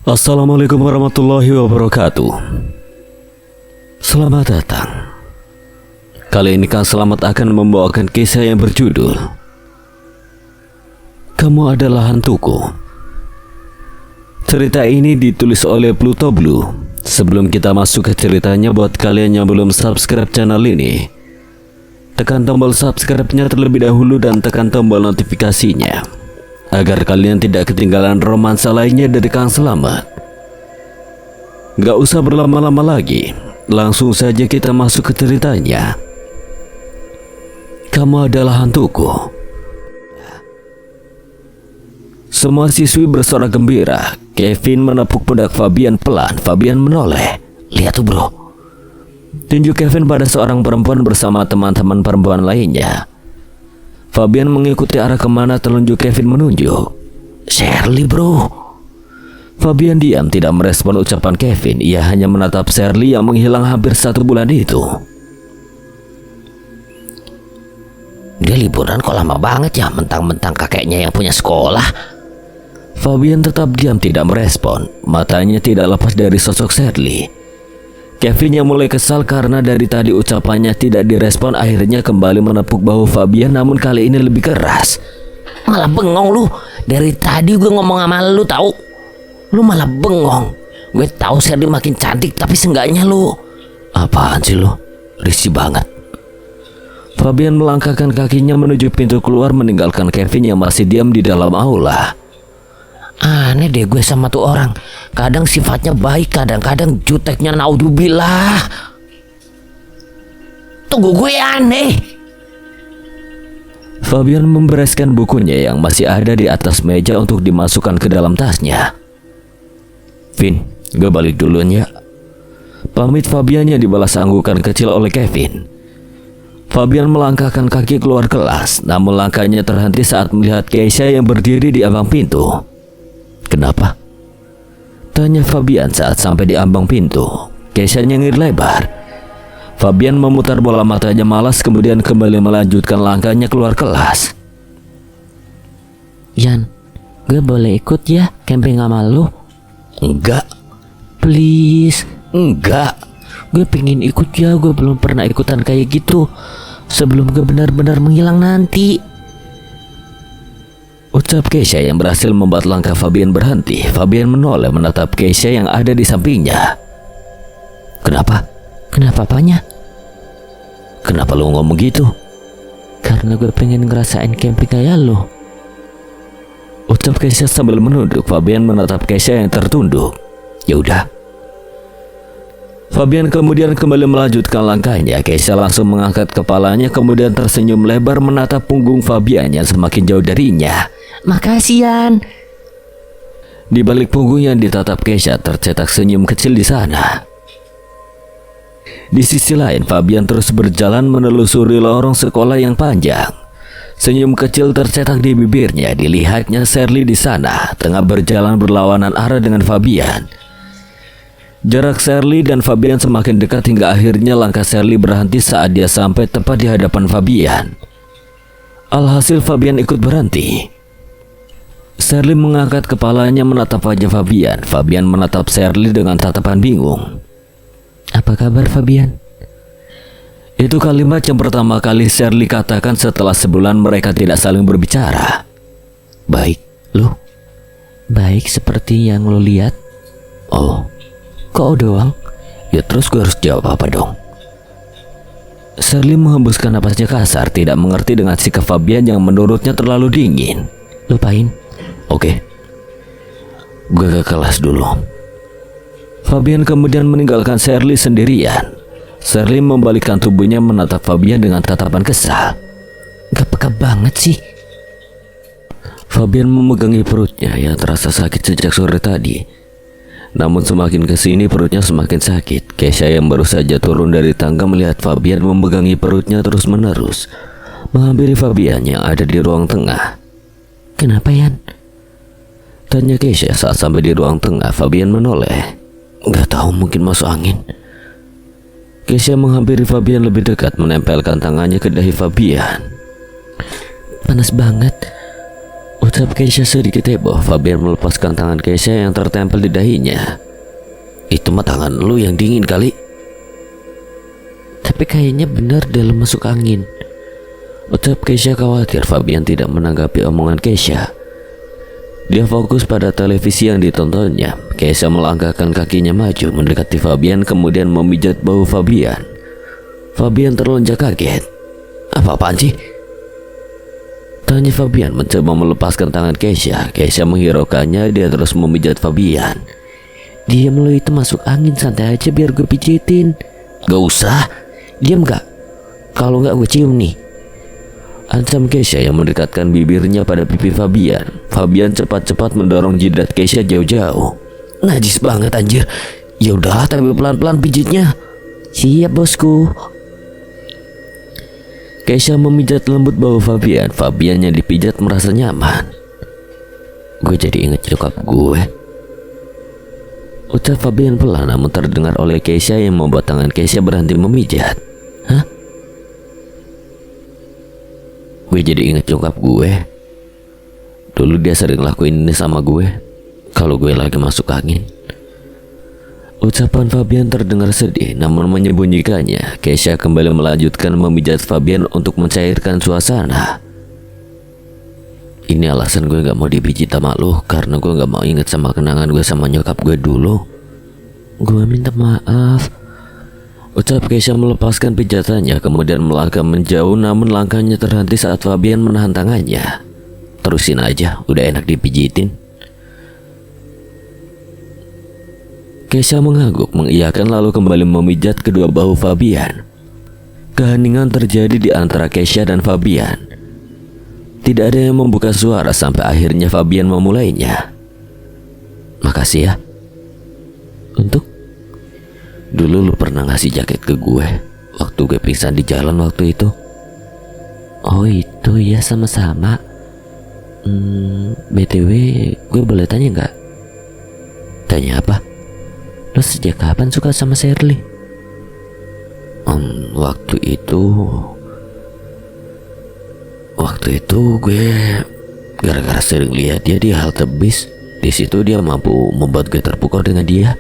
Assalamualaikum warahmatullahi wabarakatuh. Selamat datang. Kali ini Kang Selamat akan membawakan kisah yang berjudul Kamu Adalah Hantuku. Cerita ini ditulis oleh Pluto Blue. Sebelum kita masuk ke ceritanya, buat kalian yang belum subscribe channel ini, tekan tombol subscribe-nya terlebih dahulu dan tekan tombol notifikasinya agar kalian tidak ketinggalan romansa lainnya dari Kang Selamat. Gak usah berlama-lama lagi, langsung saja kita masuk ke ceritanya. Kamu Adalah Hantuku. Semua siswi bersorak gembira. Kevin menepuk pundak Fabian pelan. Fabian menoleh. Lihat tuh bro, tunjuk Kevin pada seorang perempuan bersama teman-teman perempuan lainnya. Fabian mengikuti arah kemana telunjuk Kevin menunjuk. Shirley bro. Fabian diam tidak merespon ucapan Kevin. Ia hanya menatap Shirley yang menghilang hampir 1 bulan itu. Dia liburan kok lama banget ya, mentang-mentang kakeknya yang punya sekolah. Fabian tetap diam tidak merespon. Matanya tidak lepas dari sosok Shirley. Kevin yang mulai kesal karena dari tadi ucapannya tidak direspon akhirnya kembali menepuk bahu Fabian, namun kali ini lebih keras. Malah bengong lu. Dari tadi gue ngomong sama lu tahu. Lu malah bengong. Gue tahu Shirley makin cantik tapi seenggaknya lu. Apaan sih lu? Risih banget. Fabian melangkahkan kakinya menuju pintu keluar meninggalkan Kevin yang masih diam di dalam aula. Aneh deh gue sama tuh orang. Kadang sifatnya baik, kadang-kadang juteknya naudzubillah. Tunggu, gue aneh. Fabian membereskan bukunya yang masih ada di atas meja untuk dimasukkan ke dalam tasnya. Vin, gue balik duluan ya. Pamit Fabian yang dibalas anggukan kecil oleh Kevin. Fabian melangkahkan kaki keluar kelas, namun langkahnya terhenti saat melihat Keisha yang berdiri di ambang pintu. Kenapa? Tanya Fabian saat sampai di ambang pintu. Keisha nyengir lebar. Fabian memutar bola matanya malas kemudian kembali melanjutkan langkahnya keluar kelas. Yan, gue boleh ikut ya camping sama lu? Enggak. Please, enggak. Gue pengen ikut ya, gue belum pernah ikutan kayak gitu. Sebelum gue benar-benar menghilang nanti. Ucap Keisha yang berhasil membuat langkah Fabian berhenti. Fabian menoleh menatap Keisha yang ada di sampingnya. Kenapa? Kenapa apanya? Kenapa lu ngomong gitu? Karena gue pengen ngerasain camping kayak lu. Ucap Keisha sambil menunduk. Fabian menatap Keisha yang tertunduk. Ya udah. Fabian kemudian kembali melanjutkan langkahnya. Keisha langsung mengangkat kepalanya kemudian tersenyum lebar menatap punggung Fabian yang semakin jauh darinya. Makasih Yan. Di balik punggung yang ditatap Keisha tercetak senyum kecil di sana. Di sisi lain Fabian terus berjalan menelusuri lorong sekolah yang panjang. Senyum kecil tercetak di bibirnya. Dilihatnya Shirley di sana tengah berjalan berlawanan arah dengan Fabian. Jarak Shirley dan Fabian semakin dekat hingga akhirnya langkah Shirley berhenti saat dia sampai tepat di hadapan Fabian. Alhasil Fabian ikut berhenti. Shirley mengangkat kepalanya menatap wajah Fabian. Fabian menatap Shirley dengan tatapan bingung. Apa kabar Fabian? Itu kalimat yang pertama kali Shirley katakan setelah sebulan mereka tidak saling berbicara. Baik, lu? Baik seperti yang lu lihat. Oh, kok doang? Ya terus gue harus jawab apa dong? Shirley menghembuskan napasnya kasar, tidak mengerti dengan sikap Fabian yang menurutnya terlalu dingin. Lupain. Oke. Gue ke kelas dulu. Fabian kemudian meninggalkan Shirley sendirian. Shirley membalikkan tubuhnya menatap Fabian dengan tatapan kesal. Gak peka banget sih. Fabian memegangi perutnya yang terasa sakit sejak sore tadi. Namun semakin kesini perutnya semakin sakit. Keisha yang baru saja turun dari tangga melihat Fabian memegangi perutnya terus menerus, menghampiri Fabian yang ada di ruang tengah. Kenapa Yan? Tanya Keisha saat sampai di ruang tengah. Fabian menoleh. Gak tahu, mungkin masuk angin. Keisha menghampiri Fabian lebih dekat menempelkan tangannya ke dahi Fabian. Panas banget. Ucap Keisha sedikit heboh. Fabian melepaskan tangan Keisha yang tertempel di dahinya. Itu mah tangan lu yang dingin kali. Tapi kayaknya benar dalam masuk angin. Ucap Keisha khawatir Fabian tidak menanggapi omongan Keisha. Dia fokus pada televisi yang ditontonnya. Keisha melangkahkan kakinya maju mendekati Fabian kemudian memijat bahu Fabian. Fabian terlonjak kaget. Apa-apaan sih? Tanya Fabian mencoba melepaskan tangan Keisha. Keisha menghiraukannya, dia terus memijat Fabian. Diam lo, itu masuk angin, santai aja biar gue pijitin. Gak usah, diam gak? Kalau gak gue cium nih. Ancam Keisha yang mendekatkan bibirnya pada pipi Fabian. Fabian cepat-cepat mendorong jidat Keisha jauh-jauh. Najis banget anjir. Ya udahlah, tapi pelan-pelan pijitnya. Siap bosku. Keisha memijat lembut bahu Fabian. Fabian yang dipijat merasa nyaman. Gue jadi inget nyokap gue. Ucap Fabian pelan namun terdengar oleh Keisha yang membuat tangan Keisha berhenti memijat. Hah? Gue jadi inget nyokap gue. Dulu dia sering lakuin ini sama gue kalau gue lagi masuk angin. Ucapan Fabian terdengar sedih namun menyembunyikannya. Keisha kembali melanjutkan memijat Fabian untuk mencairkan suasana. Ini alasan gue gak mau dipijit sama lu, karena gue gak mau inget sama kenangan gue sama nyokap gue dulu. Gue minta maaf. Ucap Keisha melepaskan pijatannya kemudian melangkah menjauh namun langkahnya terhenti saat Fabian menahan tangannya. Terusin aja, udah enak dipijitin. Keisha mengangguk mengiyakan lalu kembali memijat kedua bahu Fabian. Keheningan terjadi di antara Keisha dan Fabian. Tidak ada yang membuka suara sampai akhirnya Fabian memulainya. Makasih ya. Untuk? Dulu lu pernah ngasih jaket ke gue waktu gue pingsan di jalan waktu itu. Oh itu ya, sama-sama. BTW gue boleh tanya gak? Tanya apa? Lo sejak kapan suka sama Shirley? Waktu itu gue gara-gara sering lihat dia di halte bis. Di situ dia mampu membuat gue terpukau dengan dia.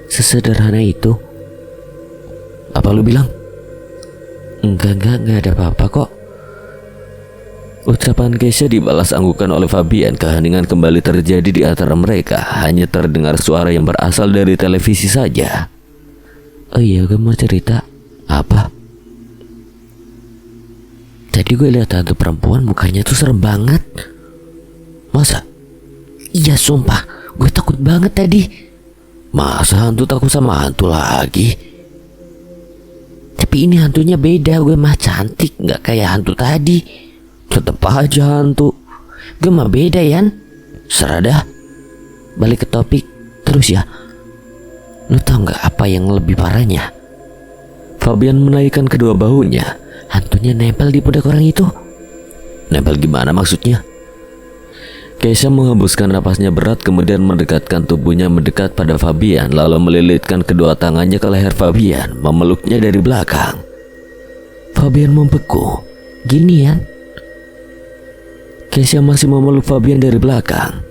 Sesederhana itu. Apa lu bilang? Enggak ada apa-apa kok. Ucapan Keisha dibalas anggukan oleh Fabian. Keheningan kembali terjadi di antara mereka. Hanya terdengar suara yang berasal dari televisi saja. Oh iya, gue mau cerita. Apa? Tadi gue lihat hantu perempuan, mukanya tuh serem banget. Masa? Iya sumpah, gue takut banget tadi. Masa hantu takut sama hantu lagi? Tapi ini hantunya beda, gue mah cantik, gak kayak hantu tadi. Tetep aja hantu. Gue mah beda Yan. Serah dah. Balik ke topik. Terus ya, lu tau gak apa yang lebih parahnya? Fabian menaikkan kedua bahunya. Hantunya nempel di pundak orang itu. Nempel gimana maksudnya? Keisha menghembuskan napasnya berat kemudian mendekatkan tubuhnya mendekat pada Fabian lalu melilitkan kedua tangannya ke leher Fabian, memeluknya dari belakang. Fabian membeku. Gini ya. Keisha masih memeluk Fabian dari belakang.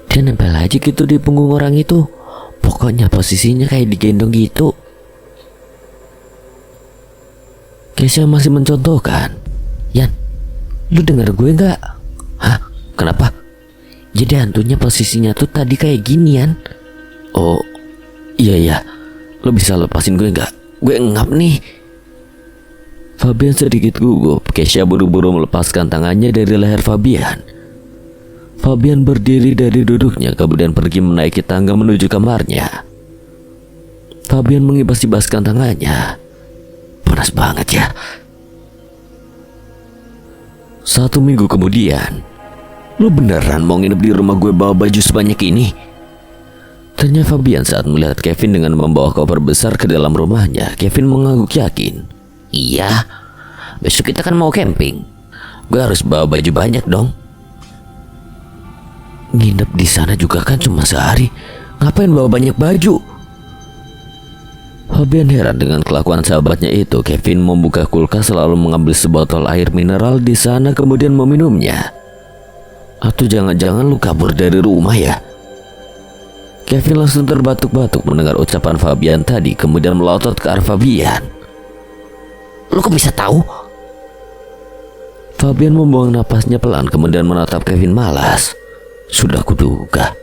Dia nempel aja gitu di punggung orang itu. Pokoknya posisinya kayak digendong gitu. Keisha masih mencontohkan. Yan, lu dengar gue gak? Hah? Kenapa? Jadi hantunya posisinya tuh tadi kayak ginian. Oh iya. Lo bisa lepasin gue gak? Gue ngap nih. Fabian sedikit gugup. Keisha buru-buru melepaskan tangannya dari leher Fabian. Fabian berdiri dari duduknya kemudian pergi menaiki tangga menuju kamarnya. Fabian mengibas-ibaskan tangannya. Panas banget ya. 1 minggu kemudian. Lu beneran mau nginep di rumah gue bawa baju sebanyak ini? Tanya Fabian saat melihat Kevin dengan membawa koper besar ke dalam rumahnya. Kevin mengangguk yakin. Iya, besok kita kan mau camping. Gue harus bawa baju banyak dong. Nginep di sana juga kan cuma sehari. Ngapain bawa banyak baju? Fabian heran dengan kelakuan sahabatnya itu. Kevin membuka kulkas lalu mengambil sebotol air mineral di sana kemudian meminumnya. Atau jangan-jangan lu kabur dari rumah ya? Kevin langsung terbatuk-batuk mendengar ucapan Fabian tadi, kemudian melotot ke arah Fabian. Lu kok bisa tahu? Fabian membuang napasnya pelan, kemudian menatap Kevin malas. Sudah kuduga.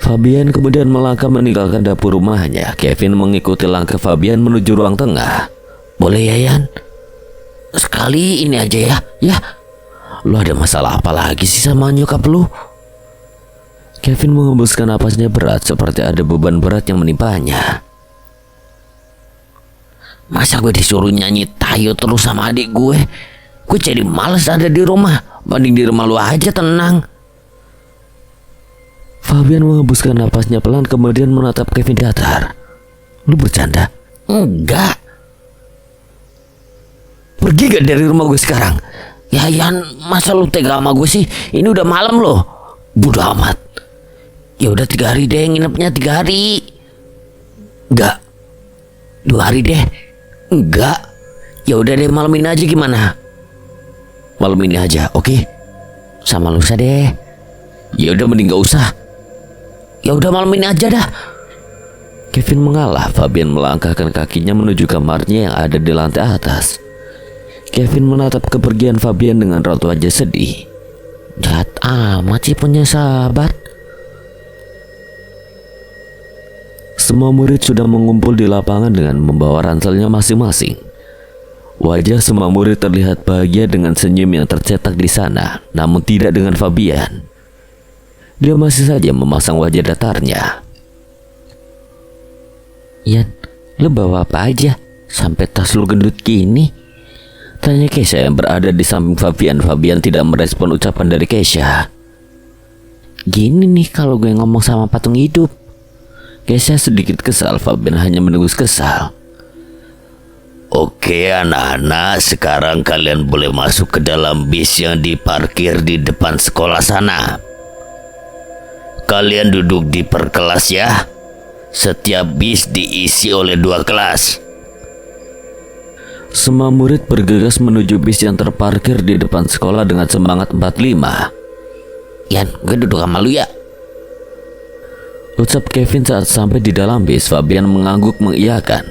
Fabian kemudian melangkah meninggalkan dapur rumahnya. Kevin mengikuti langkah Fabian menuju ruang tengah. Boleh ya, Yan? Sekali ini aja ya. Ya. Lu ada masalah apa lagi sih sama nyokap lu? Kevin mengembuskan napasnya berat seperti ada beban berat yang menimpanya. Masa gue disuruh nyanyi tayo terus sama adik gue? Gue jadi males ada di rumah. Mending di rumah lu aja, tenang. Fabian mengembuskan napasnya pelan kemudian menatap Kevin datar. Lu bercanda? Enggak. Pergi gak dari rumah gue sekarang? Ya Yan, masa lu tega sama gue sih? Ini udah malam loh. Bodo amat. Ya udah 3 hari deh, nginepnya 3 hari. Enggak. 2 hari deh. Enggak. Ya udah deh, malam ini aja gimana? Malam ini aja, oke? Sama lusa deh. Ya udah mending gak usah. Ya udah malam ini aja dah. Kevin mengalah. Fabian melangkahkan kakinya menuju kamarnya yang ada di lantai atas. Kevin menatap kepergian Fabian dengan raut wajah sedih. Jahat amat sih punya sahabat. Semua murid sudah mengumpul di lapangan dengan membawa ranselnya masing-masing. Wajah semua murid terlihat bahagia dengan senyum yang tercetak di sana, namun tidak dengan Fabian. Dia masih saja memasang wajah datarnya. Yan, lu bawa apa aja? Sampai tas lu gendut gini? Tanya Kesha yang berada di samping Fabian. Fabian tidak merespon ucapan dari Kesha. Gini nih kalau gue ngomong sama patung hidup. Kesha sedikit kesal. Fabian hanya menunggu kesal. Oke anak-anak, sekarang kalian boleh masuk ke dalam bis yang diparkir di depan sekolah sana. Kalian duduk di per kelas ya. Setiap bis diisi oleh 2 kelas. Semua murid bergegas menuju bis yang terparkir di depan sekolah dengan semangat 45. Yan, gue duduk sama lu ya. Ucap Kevin saat sampai di dalam bis. Fabian mengangguk mengiyakan.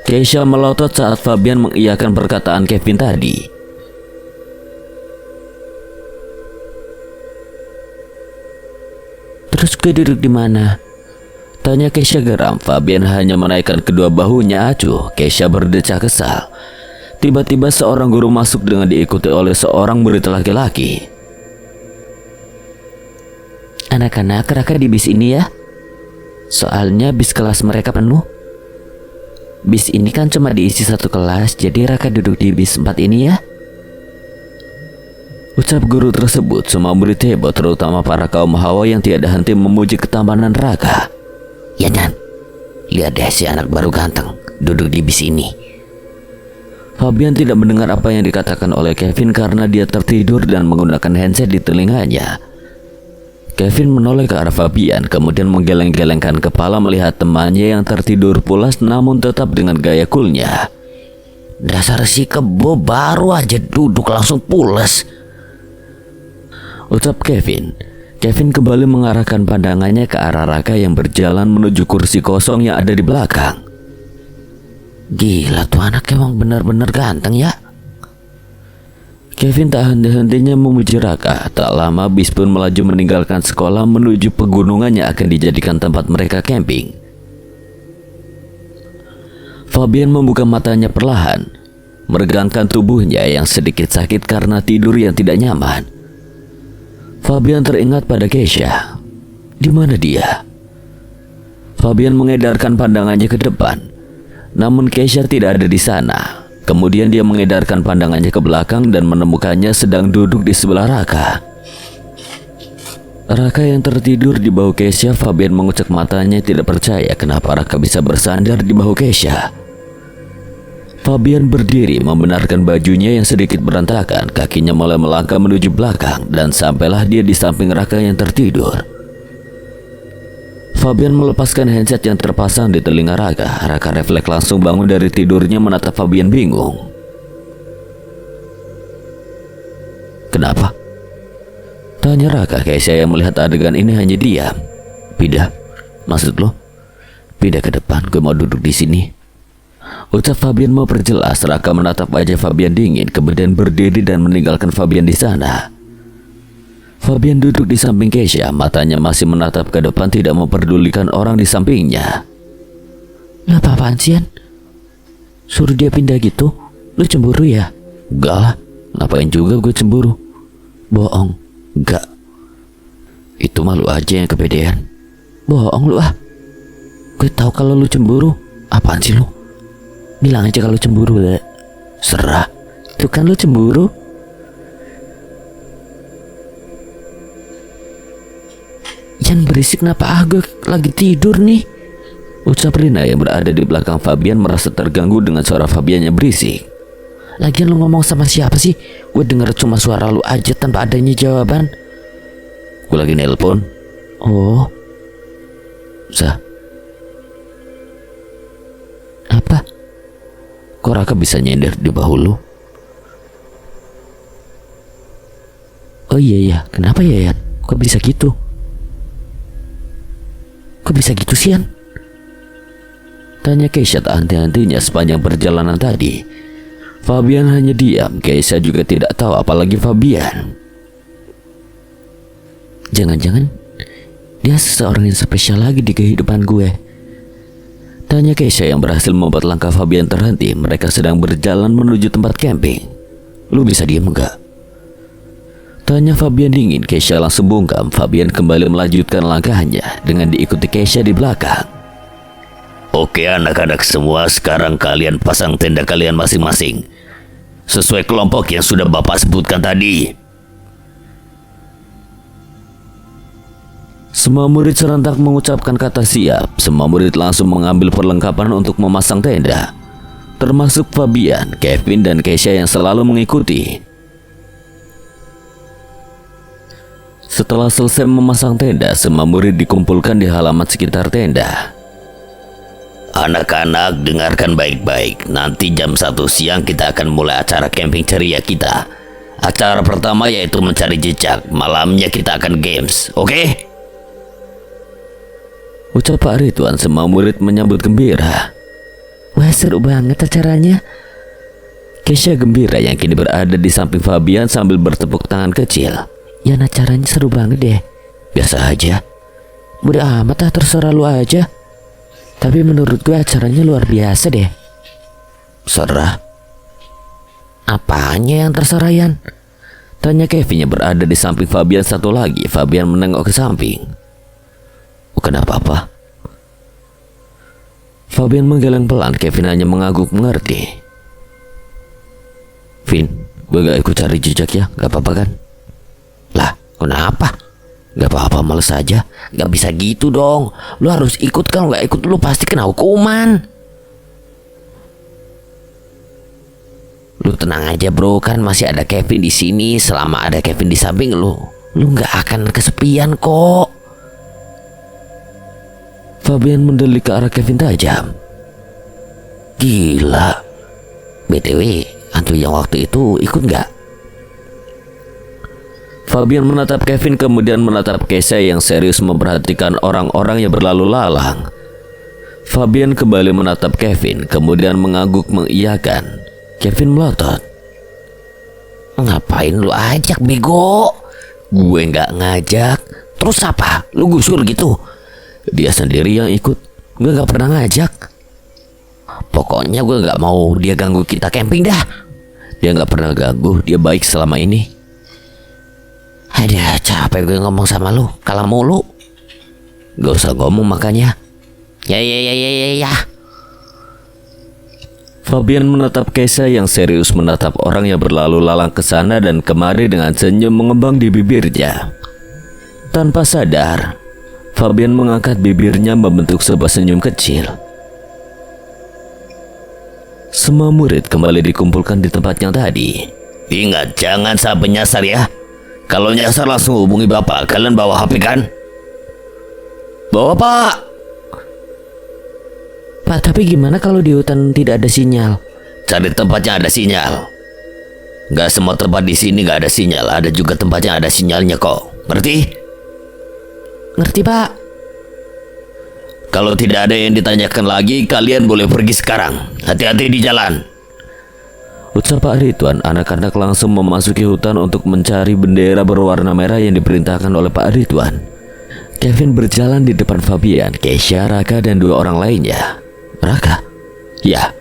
Kesha melotot saat Fabian mengiyakan perkataan Kevin tadi. Terus gue duduk di mana? Tanya Kesha geram. Fabian hanya menaikkan kedua bahunya acuh. Kesha berdecak kesal. Tiba-tiba seorang guru masuk dengan diikuti oleh seorang murid laki-laki. Anak-anak, Raka di bis ini ya. Soalnya bis kelas mereka penuh. Bis ini kan cuma diisi 1 kelas, jadi Raka duduk di bis 4 ini ya. Ucap guru tersebut, semua murid heboh, terutama para kaum hawa yang tiada henti memuji ketampanan Raka. Ya Nan, lihat deh si anak baru ganteng duduk di bis ini. Fabian tidak mendengar apa yang dikatakan oleh Kevin karena dia tertidur dan menggunakan handset di telinganya. Kevin menoleh ke arah Fabian, kemudian menggeleng-gelengkan kepala melihat temannya yang tertidur pulas namun tetap dengan gaya coolnya. Dasar si kebo, baru aja duduk langsung pulas. Ucap Kevin. Kevin kembali mengarahkan pandangannya ke arah Raka yang berjalan menuju kursi kosong yang ada di belakang. Gila tuh anak emang benar-benar ganteng ya. Kevin tak henti-hentinya memuji Raka. Tak lama bis pun melaju meninggalkan sekolah menuju pegunungan yang akan dijadikan tempat mereka camping. Fabian membuka matanya perlahan, meregangkan tubuhnya yang sedikit sakit karena tidur yang tidak nyaman. Fabian teringat pada Kesha. Di mana dia? Fabian mengedarkan pandangannya ke depan. Namun Kesha tidak ada di sana. Kemudian dia mengedarkan pandangannya ke belakang dan menemukannya sedang duduk di sebelah Raka. Raka yang tertidur di bahu Kesha. Fabian mengucek matanya tidak percaya kenapa Raka bisa bersandar di bahu Kesha. Fabian berdiri membenarkan bajunya yang sedikit berantakan. Kakinya mulai melangkah menuju belakang dan sampailah dia di samping Raka yang tertidur. Fabian melepaskan handset yang terpasang di telinga Raka. Raka refleks langsung bangun dari tidurnya menatap Fabian bingung. Kenapa? Tanya Raka. Keisha yang melihat adegan ini hanya diam. Pindah? Maksud lo? Pindah ke depan, gue mau duduk di sini. Ucap Fabian mau perjelas. Raka menatap wajah Fabian dingin, kemudian berdiri dan meninggalkan Fabian di sana. Fabian duduk di samping Keisha, matanya masih menatap ke depan, tidak memperdulikan orang di sampingnya. Lah apaan sih, An? Suruh dia pindah gitu? Lu cemburu ya? Enggak lah, ngapain juga gue cemburu? Bohong, enggak. Itu malu aja yang kepedean. Bohong lu ah. Gue tahu kalau lu cemburu. Apaan sih lu? Bilang aja kalau cemburu deh. Serah. Tuh kan lu cemburu. Jangan berisik, kenapa gue lagi tidur nih? Ucap Rina yang berada di belakang Fabian merasa terganggu dengan suara Fabian yang berisik. Lagian lu ngomong sama siapa sih? Gue denger cuma suara lu aja tanpa adanya jawaban. Gue lagi nelpon. Oh. Sah. Apa? Kok Raka bisa nyender di bahu lu? Oh iya, kenapa ya, Yan? Kok bisa gitu? Kok bisa gitu sih, Yan? Tanya Keisha tak henti-hentinya sepanjang perjalanan tadi. Fabian hanya diam. Keisha juga tidak tahu, apalagi Fabian. Jangan-jangan dia seseorang yang spesial lagi di kehidupan gue. Tanya Keisha yang berhasil membuat langkah Fabian terhenti. Mereka sedang berjalan menuju tempat camping. Lu bisa diem enggak? Tanya Fabian dingin. Keisha langsung bungkam. Fabian kembali melanjutkan langkahnya dengan diikuti Keisha di belakang. Oke anak-anak semua, sekarang kalian pasang tenda kalian masing-masing sesuai kelompok yang sudah Bapak sebutkan tadi. Semua murid serentak mengucapkan kata siap. Semua murid langsung mengambil perlengkapan untuk memasang tenda, termasuk Fabian, Kevin, dan Keisha yang selalu mengikuti. Setelah selesai memasang tenda, semua murid dikumpulkan di halaman sekitar tenda. Anak-anak, dengarkan baik-baik. Nanti jam 1 siang kita akan mulai acara camping ceria kita. Acara pertama yaitu mencari jejak. Malamnya kita akan games, oke? Ucap Pak Ridwan. Semua murid menyambut gembira. Wah, seru banget acaranya. Keisha gembira yang kini berada di samping Fabian sambil bertepuk tangan kecil. Ya, acaranya seru banget deh. Biasa aja. Udah amat ah, terserah lu aja. Tapi menurut gue acaranya luar biasa deh. Serah. Apanya yang terserah, Yan? Tanya Kevin yang berada di samping Fabian satu lagi. Fabian menengok ke samping. Bukan apa-apa. Fabian menggeleng pelan. Kevin hanya mengangguk mengerti. Vin, gue gak ikut cari jejak ya, gak apa-apa kan? Lah, kenapa? Gak apa-apa, males aja. Gak bisa gitu dong. Lu harus ikut, kan gak ikut lu pasti kena hukuman. Lu tenang aja bro, kan masih ada Kevin di sini. Selama ada Kevin di samping lu gak akan kesepian kok. Fabian mendelik ke arah Kevin tajam. Gila. BTW, hantu yang waktu itu ikut gak? Fabian menatap Kevin kemudian menatap Keisha yang serius memperhatikan orang-orang yang berlalu lalang. Fabian kembali menatap Kevin kemudian mengangguk mengiyakan. Kevin melotot. Ngapain lu ajak bego? Gue gak ngajak. Terus apa? Lu gusur gitu? Dia sendiri yang ikut. Gue gak pernah ngajak. Pokoknya gue gak mau dia ganggu kita camping dah. Dia gak pernah ganggu. Dia baik selama ini. Aduh, capek gue ngomong sama lu. Kalah mulu. Gak usah ngomong makanya. Ya. Fabian menatap Keisha yang serius menatap orang yang berlalu lalang ke sana dan kemari dengan senyum mengembang di bibirnya. Tanpa sadar, Fabian mengangkat bibirnya membentuk sebuah senyum kecil. Semua murid kembali dikumpulkan di tempatnya tadi. Ingat, jangan sampai nyasar ya. Kalau nyasar langsung hubungi Bapak. Kalian bawa HP kan? Bawa Pak. Pak, tapi gimana kalau di hutan tidak ada sinyal? Cari tempat yang ada sinyal. Gak semua tempat di sini gak ada sinyal. Ada juga tempat yang ada sinyalnya kok. Ngerti? Ngerti, Pak. Kalau tidak ada yang ditanyakan lagi, kalian boleh pergi sekarang. Hati-hati di jalan. Ucap Pak Ridwan. Anak-anak langsung memasuki hutan untuk mencari bendera berwarna merah yang diperintahkan oleh Pak Ridwan. Kevin berjalan di depan Fabian, Keisha, Raka, dan 2 orang lainnya. Raka? Ya.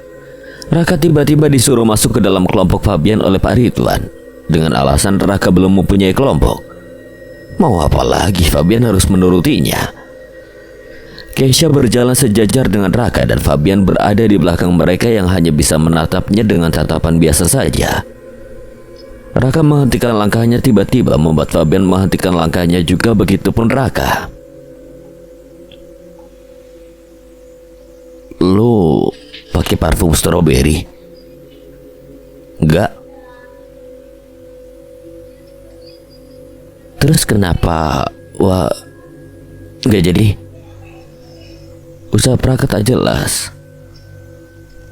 Raka tiba-tiba disuruh masuk ke dalam kelompok Fabian oleh Pak Ridwan. Dengan alasan Raka belum mempunyai kelompok. Mau apa lagi, Fabian harus menurutinya. Keisha berjalan sejajar dengan Raka dan Fabian berada di belakang mereka yang hanya bisa menatapnya dengan tatapan biasa saja. Raka menghentikan langkahnya tiba-tiba membuat Fabian menghentikan langkahnya juga, begitupun Raka. Lu pakai parfum strawberry? Enggak. Terus kenapa? Wah, enggak jadi. Ucap Raka tak jelas.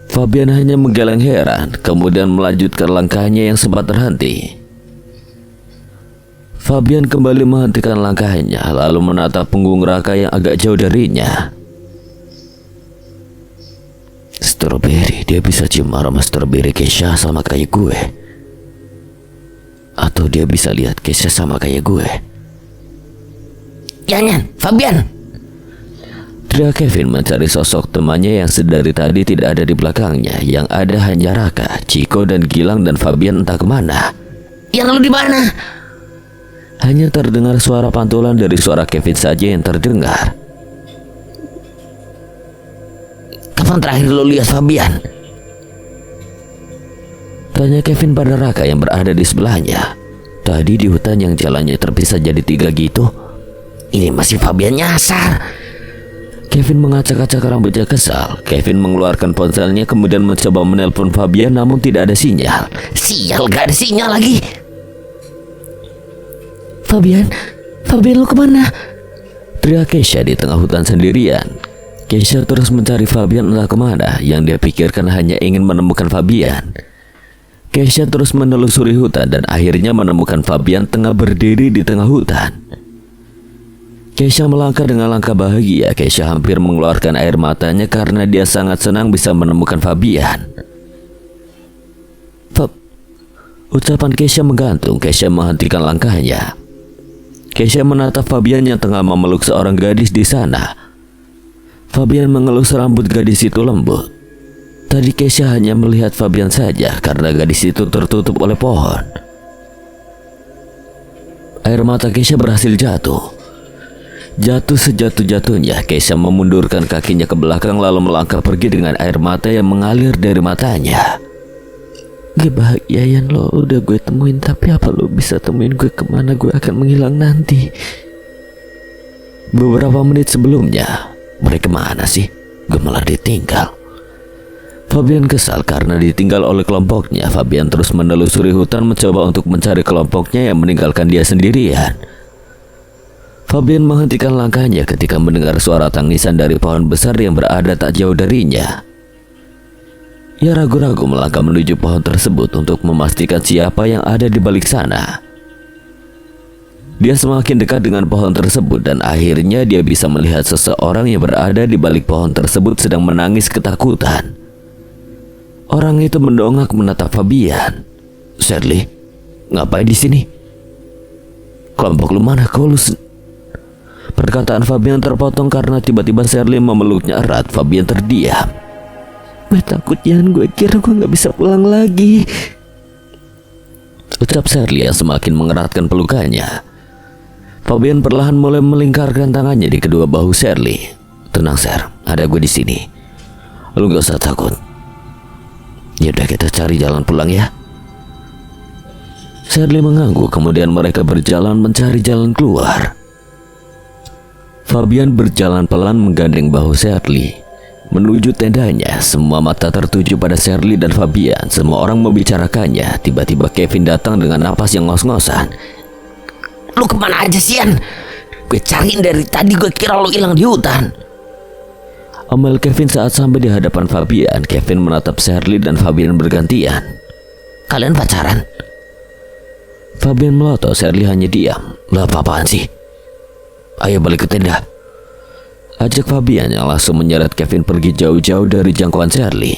Fabian hanya menggeleng heran, kemudian melanjutkan langkahnya yang sempat terhenti. Fabian kembali menghentikan langkahnya, lalu menatap punggung Raka yang agak jauh darinya. Strawberry, dia bisa cium aroma strawberry Keisha sama kayak gue. Atau dia bisa lihat Keisha sama kayak gue. Jangan, Fabian. Teriak Kevin mencari sosok temannya yang sedari tadi tidak ada di belakangnya. Yang ada hanya Raka, Ciko, dan Gilang, dan Fabian entah kemana. Yang lu di mana? Hanya terdengar suara pantulan dari suara Kevin saja yang terdengar. Kapan terakhir lu lihat Fabian? Tanya Kevin pada Raka yang berada di sebelahnya. Tadi di hutan yang jalannya terpisah jadi 3 gitu. Ini masih Fabian nyasar. Kevin mengacak-acak rambutnya kesal. Kevin mengeluarkan ponselnya kemudian mencoba menelpon Fabian namun tidak ada sinyal. Sial, gak ada sinyal lagi. Fabian lu kemana? Teriak Keisha di tengah hutan sendirian. Keisha terus mencari Fabian entah kemana. Yang dia pikirkan hanya ingin menemukan Fabian. Keisha terus menelusuri hutan dan akhirnya menemukan Fabian tengah berdiri di tengah hutan. Keisha melangkah dengan langkah bahagia. Keisha hampir mengeluarkan air matanya karena dia sangat senang bisa menemukan Fabian. Ucapan Keisha menggantung. Keisha menghentikan langkahnya. Keisha menatap Fabian yang tengah memeluk seorang gadis di sana. Fabian mengelus rambut gadis itu lembut. Tadi Keisha hanya melihat Fabian saja karena gadis itu tertutup oleh pohon. Air mata Keisha berhasil jatuh. Jatuh sejatuh-jatuhnya, Keisha memundurkan kakinya ke belakang lalu melangkah pergi dengan air mata yang mengalir dari matanya. Kebahagiaan lo udah gue temuin, tapi apa lo bisa temuin gue kemana gue akan menghilang nanti? Beberapa menit sebelumnya, mereka mana sih? Gue malah ditinggal. Fabian kesal karena ditinggal oleh kelompoknya. Fabian terus menelusuri hutan mencoba untuk mencari kelompoknya yang meninggalkan dia sendirian. Fabian menghentikan langkahnya ketika mendengar suara tangisan dari pohon besar yang berada tak jauh darinya. Ia ragu-ragu melangkah menuju pohon tersebut untuk memastikan siapa yang ada di balik sana. Dia semakin dekat dengan pohon tersebut dan akhirnya dia bisa melihat seseorang yang berada di balik pohon tersebut sedang menangis ketakutan. Orang itu mendongak menatap Fabian. Shirley, ngapain di sini? Kelompok lu mana? Perkataan Fabian terpotong karena tiba-tiba Shirley memeluknya erat. Fabian terdiam. Gue takut Yan, gue kira gue gak bisa pulang lagi, ucap Shirley yang semakin mengeratkan pelukannya. Fabian perlahan mulai melingkarkan tangannya di kedua bahu Shirley. Tenang Sher, ada gue di sini. Lu gak usah takut. Yaudah kita cari jalan pulang ya. Shirley mengangguk, kemudian mereka berjalan mencari jalan keluar. Fabian berjalan pelan menggandeng bahu Shirley menuju tendanya. Semua mata tertuju pada Shirley dan Fabian. Semua orang membicarakannya. Tiba-tiba Kevin datang dengan napas yang ngos-ngosan. Lu kemana aja Sian? Gue cariin dari tadi, gue kira lu hilang di hutan. Omel Kevin saat sampai di hadapan Fabian. Kevin menatap Shirley dan Fabian bergantian. Kalian pacaran? Fabian melotot, Sherly hanya diam. Lah apa-apaan sih? Ayo balik ke tenda, ajak Fabian yang langsung menyeret Kevin pergi jauh-jauh dari jangkauan Sherly.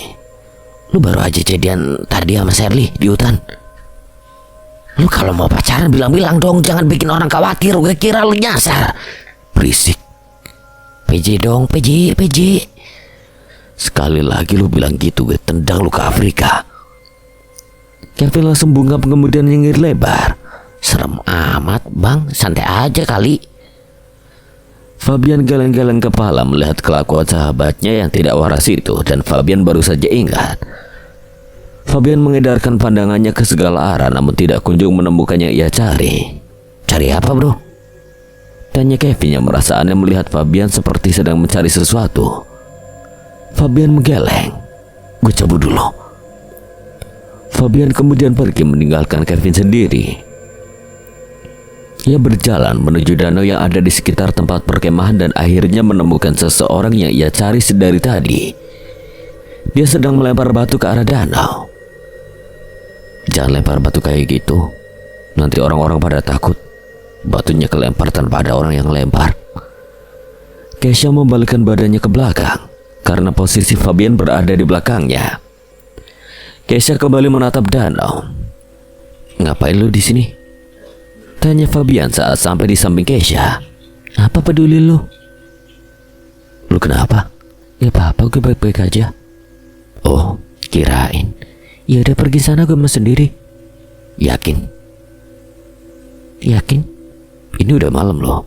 Lu baru aja jadian tadi sama Sherly di hutan. Lu kalau mau pacaran bilang-bilang dong, jangan bikin orang khawatir. Gue kira lu nyasar. Berisik. PJ dong, PJ. Sekali lagi lu bilang gitu, gue tendang lu ke Afrika. Kevin langsung bungkam kemudian nyengir lebar. Serem amat bang, santai aja kali. Fabian geleng-geleng kepala melihat kelakuan sahabatnya yang tidak waras itu, dan Fabian baru saja ingat. Fabian mengedarkan pandangannya ke segala arah namun tidak kunjung menemukannya ia cari. Cari apa bro? Tanya Kevin yang merasa aneh melihat Fabian seperti sedang mencari sesuatu. Fabian menggeleng. Gue cabut dulu. Fabian kemudian pergi meninggalkan Kevin sendiri. Ia berjalan menuju danau yang ada di sekitar tempat perkemahan dan akhirnya menemukan seseorang yang ia cari sedari tadi. Dia sedang melempar batu ke arah danau. Jangan lempar batu kayak gitu, nanti orang-orang pada takut. Batunya kelempar tanpa ada orang yang lempar. Kesha membalikkan badannya ke belakang karena posisi Fabian berada di belakangnya. Kesha kembali menatap danau. Ngapain lu di sini? Tanya Fabian saat sampai di samping Kesha. Apa peduli lu? Lu kenapa? Ya apa-apa, gue baik-baik aja. Oh, kirain. Ya udah pergi sana, gue mau sendiri. Yakin? Yakin? Ini udah malam loh.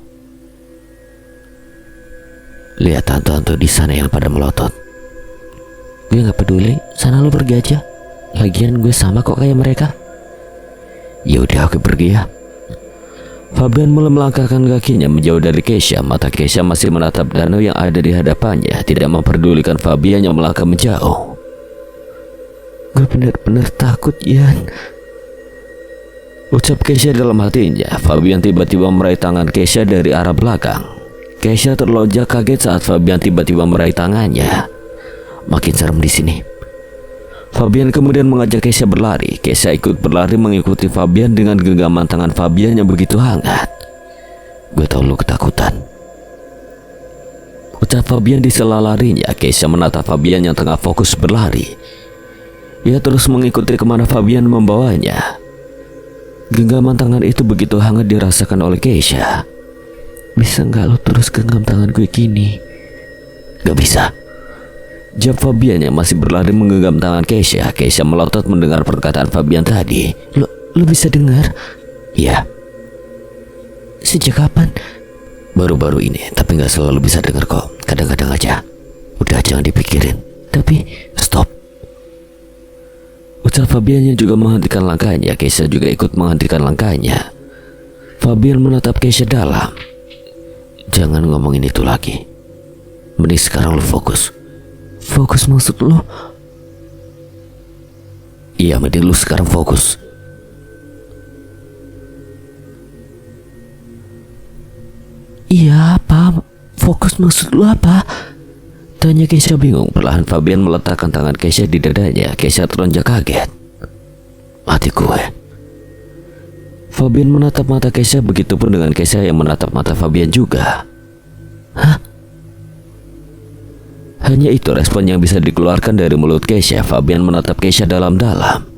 Lihat hantu-hantu di sana yang pada melotot. Gue nggak peduli, sana lu pergi aja. Lagian gue sama kok kayak mereka. Ya udah, oke pergi ya. Fabian mulai melangkahkan kakinya menjauh dari Kesha. Mata Kesha masih menatap danau yang ada di hadapannya, tidak memperdulikan Fabian yang melangkah menjauh. Gue benar-benar takut, Ian, ucap Kesha dalam hatinya. Fabian tiba-tiba meraih tangan Kesha dari arah belakang. Kesha terlonjak kaget saat Fabian tiba-tiba meraih tangannya. Makin serem di sini. Fabian kemudian mengajak Kesha berlari. Kesha ikut berlari mengikuti Fabian dengan genggaman tangan Fabian yang begitu hangat. Gue tahu lu ketakutan, ucap Fabian di sela larinya. Kesha menatap Fabian yang tengah fokus berlari. Ia terus mengikuti kemana Fabian membawanya. Genggaman tangan itu begitu hangat dirasakan oleh Kesha. Bisa nggak lo terus genggam tangan gue gini? Gak bisa, jawab Fabian yang masih berlari menggenggam tangan Kesha. Kesha melotot mendengar perkataan Fabian tadi. Lo bisa dengar? Ya. Sejak kapan? Baru-baru ini, tapi nggak selalu bisa dengar kok. Kadang-kadang aja. Udah jangan dipikirin. Tapi stop, ucap Fabian yang juga menghentikan langkahnya. Kesha juga ikut menghentikan langkahnya. Fabian menatap Kesha dalam. Jangan ngomongin itu lagi. Mending sekarang lu fokus. Fokus maksud lu? Iya, mending lu sekarang fokus. Iya, apa? Fokus maksud lu apa? Tanya Kesha bingung. Perlahan Fabian meletakkan tangan Kesha di dadanya. Kesha teronjak kaget. Mati gue. Fabian menatap mata Kesha, begitupun dengan Kesha yang menatap mata Fabian juga. Hah? Hanya itu respon yang bisa dikeluarkan dari mulut Kesha. Fabian menatap Kesha dalam-dalam.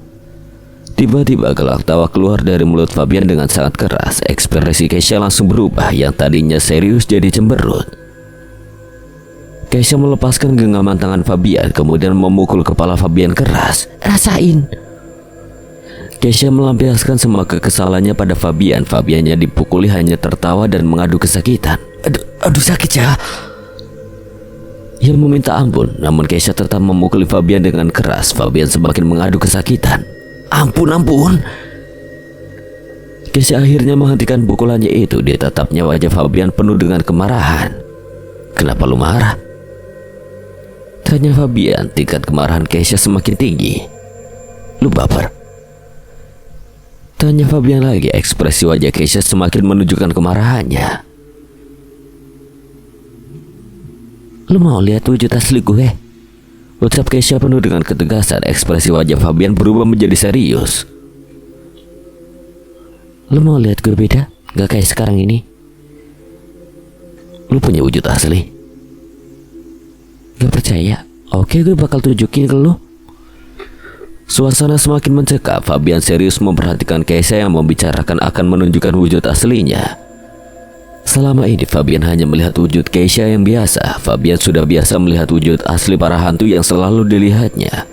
Tiba-tiba gelak tawa keluar dari mulut Fabian dengan sangat keras. Ekspresi Kesha langsung berubah, yang tadinya serius jadi cemberut. Kesha melepaskan genggaman tangan Fabian, kemudian memukul kepala Fabian keras. Rasain. Kesha melampiaskan semua kekesalannya pada Fabian. Fabiannya dipukuli hanya tertawa dan mengadu kesakitan. Aduh sakit ya. Ia meminta ampun, namun Kesha tetap memukuli Fabian dengan keras. Fabian semakin mengadu kesakitan. Ampun. Kesha akhirnya menghentikan pukulannya itu. Di tatapnya wajah Fabian penuh dengan kemarahan. Kenapa lu marah? Tanya Fabian. Tingkat kemarahan Kesha semakin tinggi. Lu baper? Tanya Fabian lagi. Ekspresi wajah Kesha semakin menunjukkan kemarahannya. Lu mau lihat wujud asli gue? Ucap Kesha penuh dengan ketegasan. Ekspresi wajah Fabian berubah menjadi serius. Lu mau lihat gue beda? Gak kayak sekarang ini. Lu punya wujud asli? Gak percaya? Oke, gue bakal tunjukin ke lu. Suasana semakin mencekam. Fabian serius memperhatikan Keisha yang membicarakan akan menunjukkan wujud aslinya. Selama ini Fabian hanya melihat wujud Keisha yang biasa. Fabian sudah biasa melihat wujud asli para hantu yang selalu dilihatnya.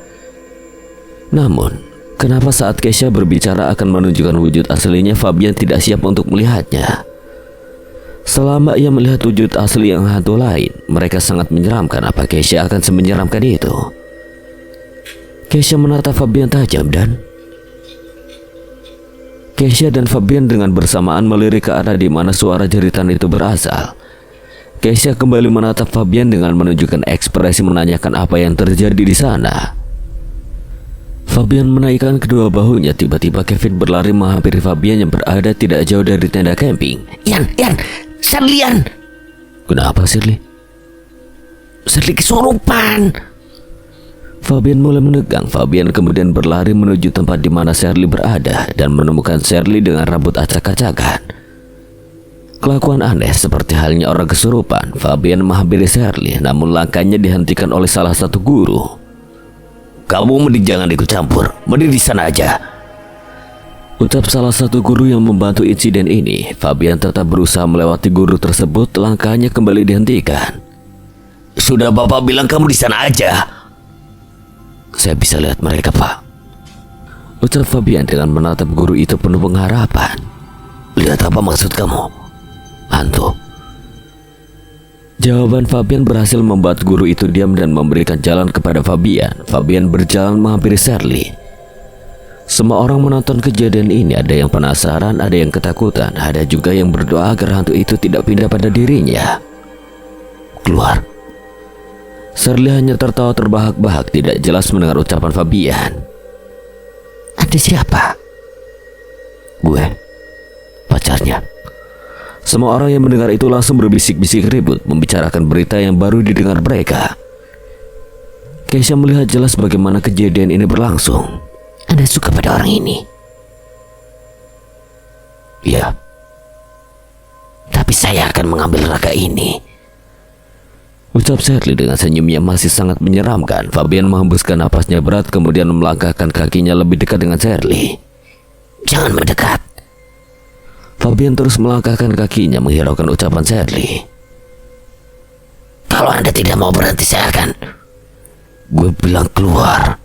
Namun, kenapa saat Keisha berbicara akan menunjukkan wujud aslinya, Fabian tidak siap untuk melihatnya? Selama ia melihat wujud asli yang hantu lain, mereka sangat menyeramkan. Apa Keisha akan semenyeramkan itu? Keisha menatap Fabian tajam dan Keisha dan Fabian dengan bersamaan melirik ke arah di mana suara jeritan itu berasal. Keisha kembali menatap Fabian dengan menunjukkan ekspresi menanyakan apa yang terjadi di sana. Fabian menaikkan kedua bahunya. Tiba-tiba Kevin berlari menghampiri Fabian yang berada tidak jauh dari tenda camping. Yan, Shirley, Yan. Kenapa Shirley? Shirley kesurupan. Fabian mulai menegang. Fabian kemudian berlari menuju tempat di mana Shirley berada dan menemukan Shirley dengan rambut acak-acakan. Kelakuan aneh seperti halnya orang kesurupan. Fabian menghampiri Shirley, namun langkahnya dihentikan oleh salah satu guru. Kamu mending jangan ikut campur, mending di sana aja, ucap salah satu guru yang membantu insiden ini. Fabian tetap berusaha melewati guru tersebut. Langkahnya kembali dihentikan. Sudah bapak bilang kamu di sana aja. Saya bisa lihat mereka, Pak, ucap Fabian dengan menatap guru itu penuh pengharapan. Lihat apa maksud kamu? Hantu. Jawaban Fabian berhasil membuat guru itu diam dan memberikan jalan kepada Fabian. Fabian berjalan menghampiri Shirley. Semua orang menonton kejadian ini. Ada yang penasaran, ada yang ketakutan, ada juga yang berdoa agar hantu itu tidak pindah pada dirinya. Keluar. Shirley hanya tertawa terbahak-bahak, tidak jelas mendengar ucapan Fabian. Ada siapa? Gue, pacarnya. Semua orang yang mendengar itu langsung berbisik-bisik ribut, membicarakan berita yang baru didengar mereka. Keisha melihat jelas bagaimana kejadian ini berlangsung. Anda suka pada orang ini? Ya. Tapi saya akan mengambil raga ini, ucap Shirley dengan senyum yang masih sangat menyeramkan. Fabian menghembuskan napasnya berat kemudian melangkahkan kakinya lebih dekat dengan Shirley. Jangan mendekat. Fabian terus melangkahkan kakinya menghiraukan ucapan Shirley. Kalau Anda tidak mau berhenti, saya akan... Gue bilang keluar.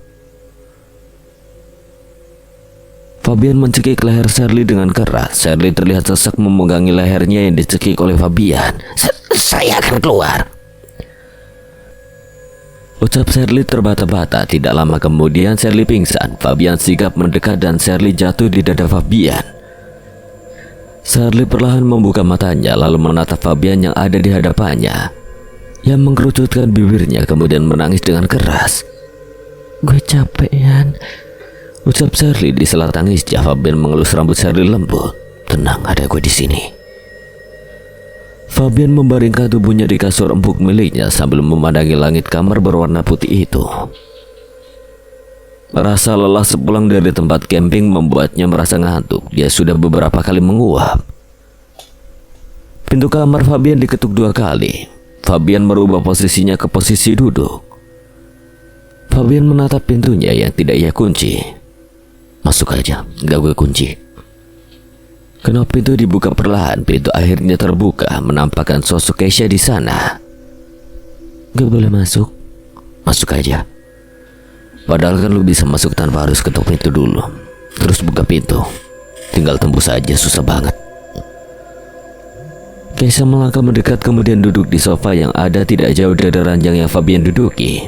Fabian mencekik leher Shirley dengan keras. Shirley terlihat sesak memegangi lehernya yang dicekik oleh Fabian. Saya akan keluar, ucap Shirley terbata-bata. Tidak lama kemudian Shirley pingsan. Fabian sigap mendekat dan Shirley jatuh di dada Fabian. Shirley perlahan membuka matanya lalu menatap Fabian yang ada di hadapannya, yang mengerucutkan bibirnya kemudian menangis dengan keras. Gue capek, Yan, ucap Shirley di sela tangisnya. Fabian mengelus rambut Shirley lembut. Tenang, ada gue di sini. Fabian membaringkan tubuhnya di kasur empuk miliknya sambil memandangi langit kamar berwarna putih itu. Rasa lelah sepulang dari tempat camping membuatnya merasa ngantuk. Dia sudah beberapa kali menguap. Pintu kamar Fabian diketuk 2 kali. Fabian merubah posisinya ke posisi duduk. Fabian menatap pintunya yang tidak ia kunci. Masuk aja, gak gue kunci. Kenop pintu dibuka perlahan. Pintu akhirnya terbuka, menampakkan sosok Keisha di sana. Gak boleh masuk. Masuk aja. Padahal kan lu bisa masuk tanpa harus ketuk pintu dulu. Terus buka pintu. Tinggal tembus aja, susah banget. Keisha melangkah mendekat kemudian duduk di sofa yang ada tidak jauh dari ranjang yang Fabian duduki.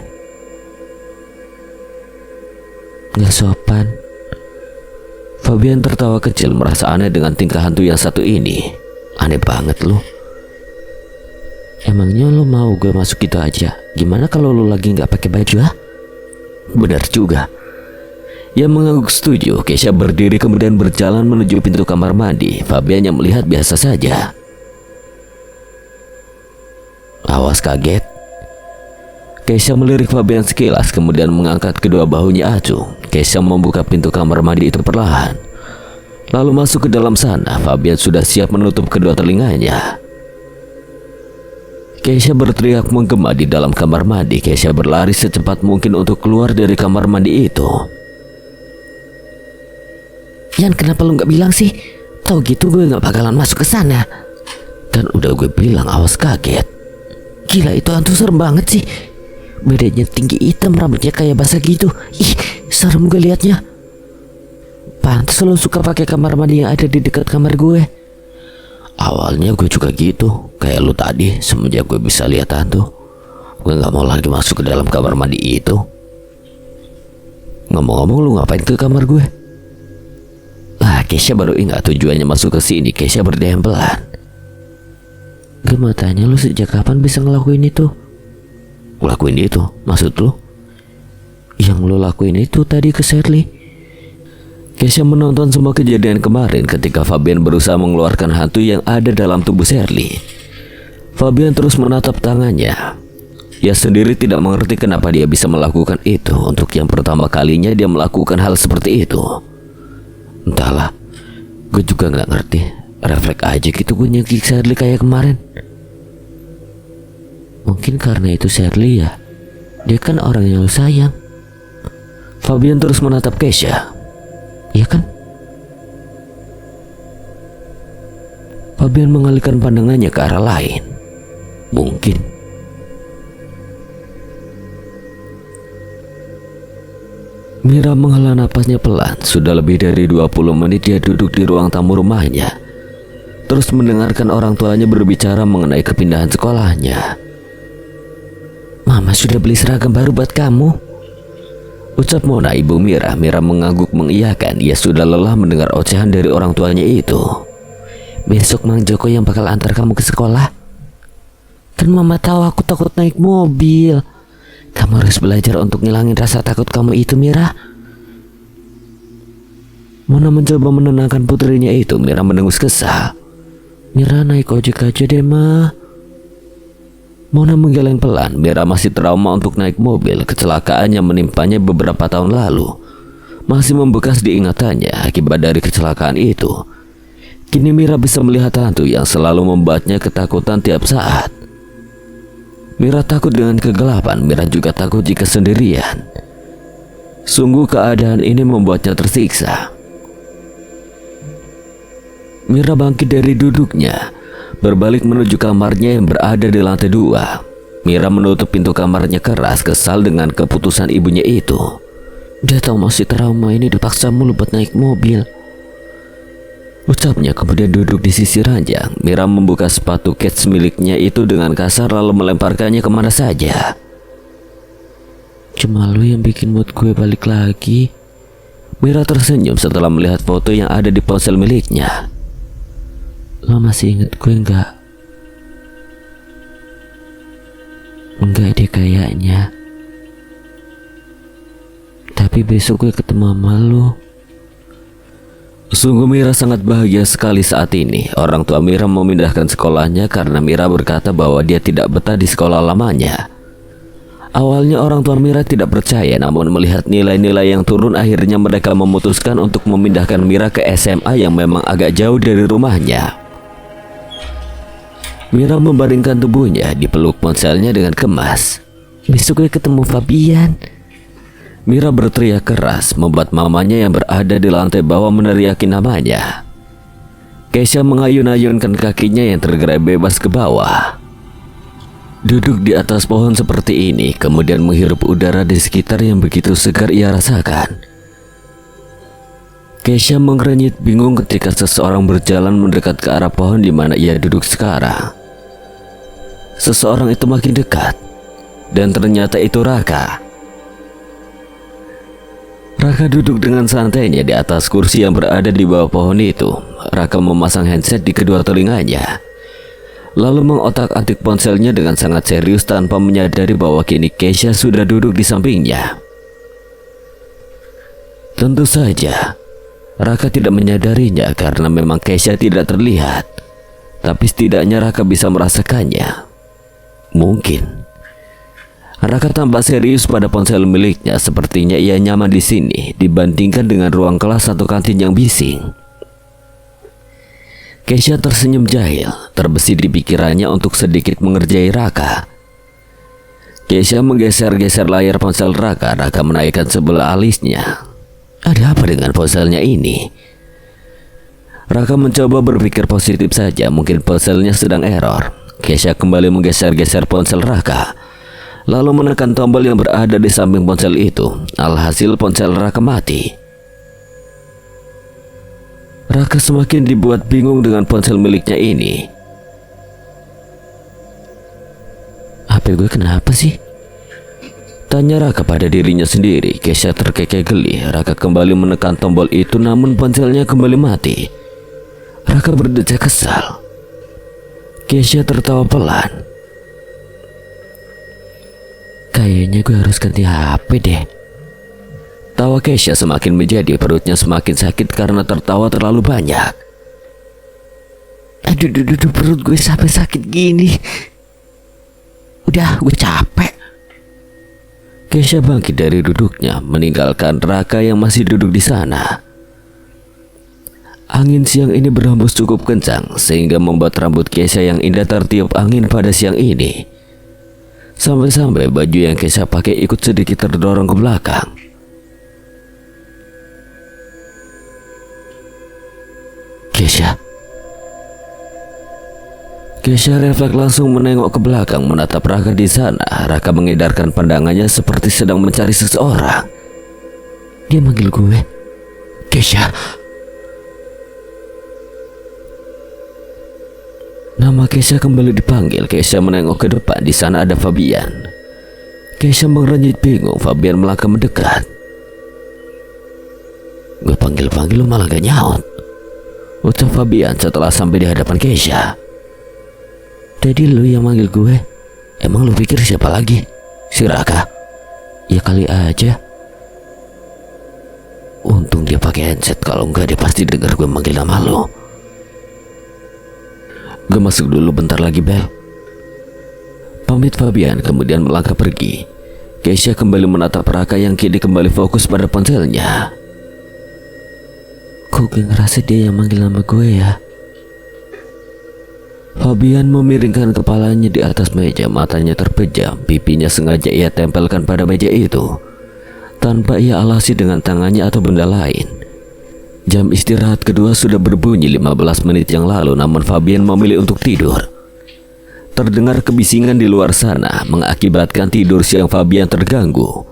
Gak sopan. Fabian tertawa kecil, merasa aneh dengan tingkah hantu yang satu ini. Aneh banget lu. Emangnya lu mau gue masuk gitu aja? Gimana kalau lu lagi gak pakai baju, ha? Benar juga. Ia mengangguk setuju. Keisha berdiri kemudian berjalan menuju pintu kamar mandi. Fabian yang melihat biasa saja. Awas kaget. Keisha melirik Fabian sekilas kemudian mengangkat kedua bahunya acuh. Keisha membuka pintu kamar mandi itu perlahan. Lalu masuk ke dalam sana, Fabian sudah siap menutup kedua telinganya. Keisha berteriak menggema di dalam kamar mandi. Keisha berlari secepat mungkin untuk keluar dari kamar mandi itu. Yan, kenapa lu nggak bilang sih? Tahu gitu gue nggak bakalan masuk ke sana. Kan udah gue bilang, awas kaget. Gila, itu hantu serem banget sih. Badannya tinggi, hitam, rambutnya kayak basah gitu. Ih, serem gue liatnya. Pantes lo suka pakai kamar mandi yang ada di dekat kamar gue. Awalnya gue juga gitu, kayak lu tadi. Semenjak gue bisa lihat hantu, gue gak mau lagi masuk ke dalam kamar mandi itu. Ngomong-ngomong, lu ngapain ke kamar gue? Keisha baru ingat tujuannya masuk ke sini. Keisha berdempelan. Gue mau tanya, lu sejak kapan bisa ngelakuin itu? Ngelakuin itu? Maksud lu? Yang lu lakuin itu tadi ke Shirley. Keisha menonton semua kejadian kemarin ketika Fabian berusaha mengeluarkan hantu yang ada dalam tubuh Shirley. Fabian terus menatap tangannya. Ia sendiri tidak mengerti kenapa dia bisa melakukan itu. Untuk yang pertama kalinya dia melakukan hal seperti itu. Entahlah, gue juga gak ngerti. Refleks aja gitu gue nyekik Shirley kayak kemarin. Mungkin karena itu Shirley ya. Dia kan orang yang lu sayang. Fabian terus menatap Keisha. Iya kan? Fabian mengalihkan pandangannya ke arah lain. Mungkin. Mira menghela napasnya pelan. Sudah lebih dari 20 menit dia duduk di ruang tamu rumahnya, terus mendengarkan orang tuanya berbicara mengenai kepindahan sekolahnya. Mama sudah beli seragam baru buat kamu, ucap Mona ibu Mira. Mira mengangguk mengiyakan. Ia sudah lelah mendengar ocehan dari orang tuanya itu. Besok Mang Joko yang bakal antar kamu ke sekolah. Kan Mama tahu aku takut naik mobil. Kamu harus belajar untuk ngilangin rasa takut kamu itu, Mira. Mona mencoba menenangkan putrinya itu. Mira mendengus kesal. Mira, naik ojek aja deh, Ma. Mona menggeleng pelan. Mira masih trauma untuk naik mobil. Kecelakaan yang menimpanya beberapa tahun lalu masih membekas di ingatannya. Akibat dari kecelakaan itu, kini Mira bisa melihat hantu yang selalu membuatnya ketakutan tiap saat. Mira takut dengan kegelapan. Mira juga takut jika sendirian. Sungguh keadaan ini membuatnya tersiksa. Mira bangkit dari duduknya, berbalik menuju kamarnya yang berada di lantai 2. Mira menutup pintu kamarnya keras, kesal dengan keputusan ibunya itu. Dia tahu masih trauma ini dipaksa mulu buat naik mobil, ucapnya, kemudian duduk di sisi ranjang. Mira membuka sepatu kets miliknya itu dengan kasar lalu melemparkannya kemana saja. Cuma lu yang bikin mood gue balik lagi. Mira tersenyum setelah melihat foto yang ada di ponsel miliknya. Lo masih inget gue enggak? Enggak deh kayaknya. Tapi besok gue ketemu sama lo. Sungguh Mira sangat bahagia sekali saat ini. Orang tua Mira memindahkan sekolahnya karena Mira berkata bahwa dia tidak betah di sekolah lamanya. Awalnya orang tua Mira tidak percaya, namun melihat nilai-nilai yang turun, akhirnya mereka memutuskan untuk memindahkan Mira ke SMA yang memang agak jauh dari rumahnya. Mira membaringkan tubuhnya, dipeluk ponselnya dengan kemas. Besok gue ketemu Fabian. Mira berteriak keras, membuat mamanya yang berada di lantai bawah meneriaki namanya. Keisha mengayun-ayunkan kakinya yang tergerai bebas ke bawah. Duduk di atas pohon seperti ini, kemudian menghirup udara di sekitar yang begitu segar ia rasakan. Keisha mengernyit bingung ketika seseorang berjalan mendekat ke arah pohon di mana ia duduk sekarang. Seseorang itu makin dekat, dan ternyata itu Raka. Raka duduk dengan santainya di atas kursi yang berada di bawah pohon itu. Raka memasang headset di kedua telinganya, lalu mengotak-atik ponselnya dengan sangat serius tanpa menyadari bahwa kini Keisha sudah duduk di sampingnya. Tentu saja Raka tidak menyadarinya karena memang Keisha tidak terlihat. Tapi setidaknya Raka bisa merasakannya. Mungkin Raka tampak serius pada ponsel miliknya. Sepertinya ia nyaman di sini dibandingkan dengan ruang kelas atau kantin yang bising. Keisha tersenyum jahil, terbesit di pikirannya untuk sedikit mengerjai Raka. Keisha menggeser-geser layar ponsel Raka. Raka menaikkan sebelah alisnya. Ada apa dengan ponselnya ini? Raka mencoba berpikir positif saja, mungkin ponselnya sedang error. Keisha kembali menggeser-geser ponsel Raka, lalu menekan tombol yang berada di samping ponsel itu. Alhasil ponsel Raka mati. Raka semakin dibuat bingung dengan ponsel miliknya ini. HP gue kenapa sih? Tanya Raka pada dirinya sendiri. Keisha terkekeh geli. Raka kembali menekan tombol itu, namun ponselnya kembali mati. Raka berdecak kesal. Keisha tertawa pelan. Kayaknya gue harus ganti HP deh. Tawa Keisha semakin menjadi, perutnya semakin sakit karena tertawa terlalu banyak. Aduh, perut gue sampai sakit gini. Udah, gue capek. Keisha bangkit dari duduknya, meninggalkan Raka yang masih duduk di sana. Angin siang ini berhembus cukup kencang, sehingga membuat rambut Keisha yang indah tertiup angin pada siang ini. Sampai-sampai baju yang Keisha pakai ikut sedikit terdorong ke belakang. Keisha refleks langsung menengok ke belakang, menatap Raka di sana. Raka mengedarkan pandangannya seperti sedang mencari seseorang. Dia manggil gue. Keisha. Nama Keisha kembali dipanggil. Keisha menengok ke depan. Di sana ada Fabian. Keisha mengernyit bingung. Fabian melangkah mendekat. Gue panggil-panggil lu malah gak nyaut, ucap Fabian setelah sampai di hadapan Keisha. Tadi lu yang manggil gue. Emang lu pikir siapa lagi? Si Raka? Ya kali aja. Untung dia pakai headset, kalau enggak dia pasti dengar gue manggil nama lu. Gue masuk dulu bentar lagi, Bel. Pamit Fabian kemudian melangkah pergi. Keisha kembali menatap Raka yang kini kembali fokus pada ponselnya. Kok gue ngerasa dia yang manggil nama gue ya? Fabian memiringkan kepalanya di atas meja, matanya terpejam, pipinya sengaja ia tempelkan pada meja itu, tanpa ia alasi dengan tangannya atau benda lain. Jam istirahat kedua sudah berbunyi 15 menit yang lalu, namun Fabian memilih untuk tidur. Terdengar kebisingan di luar sana, mengakibatkan tidur siang Fabian terganggu.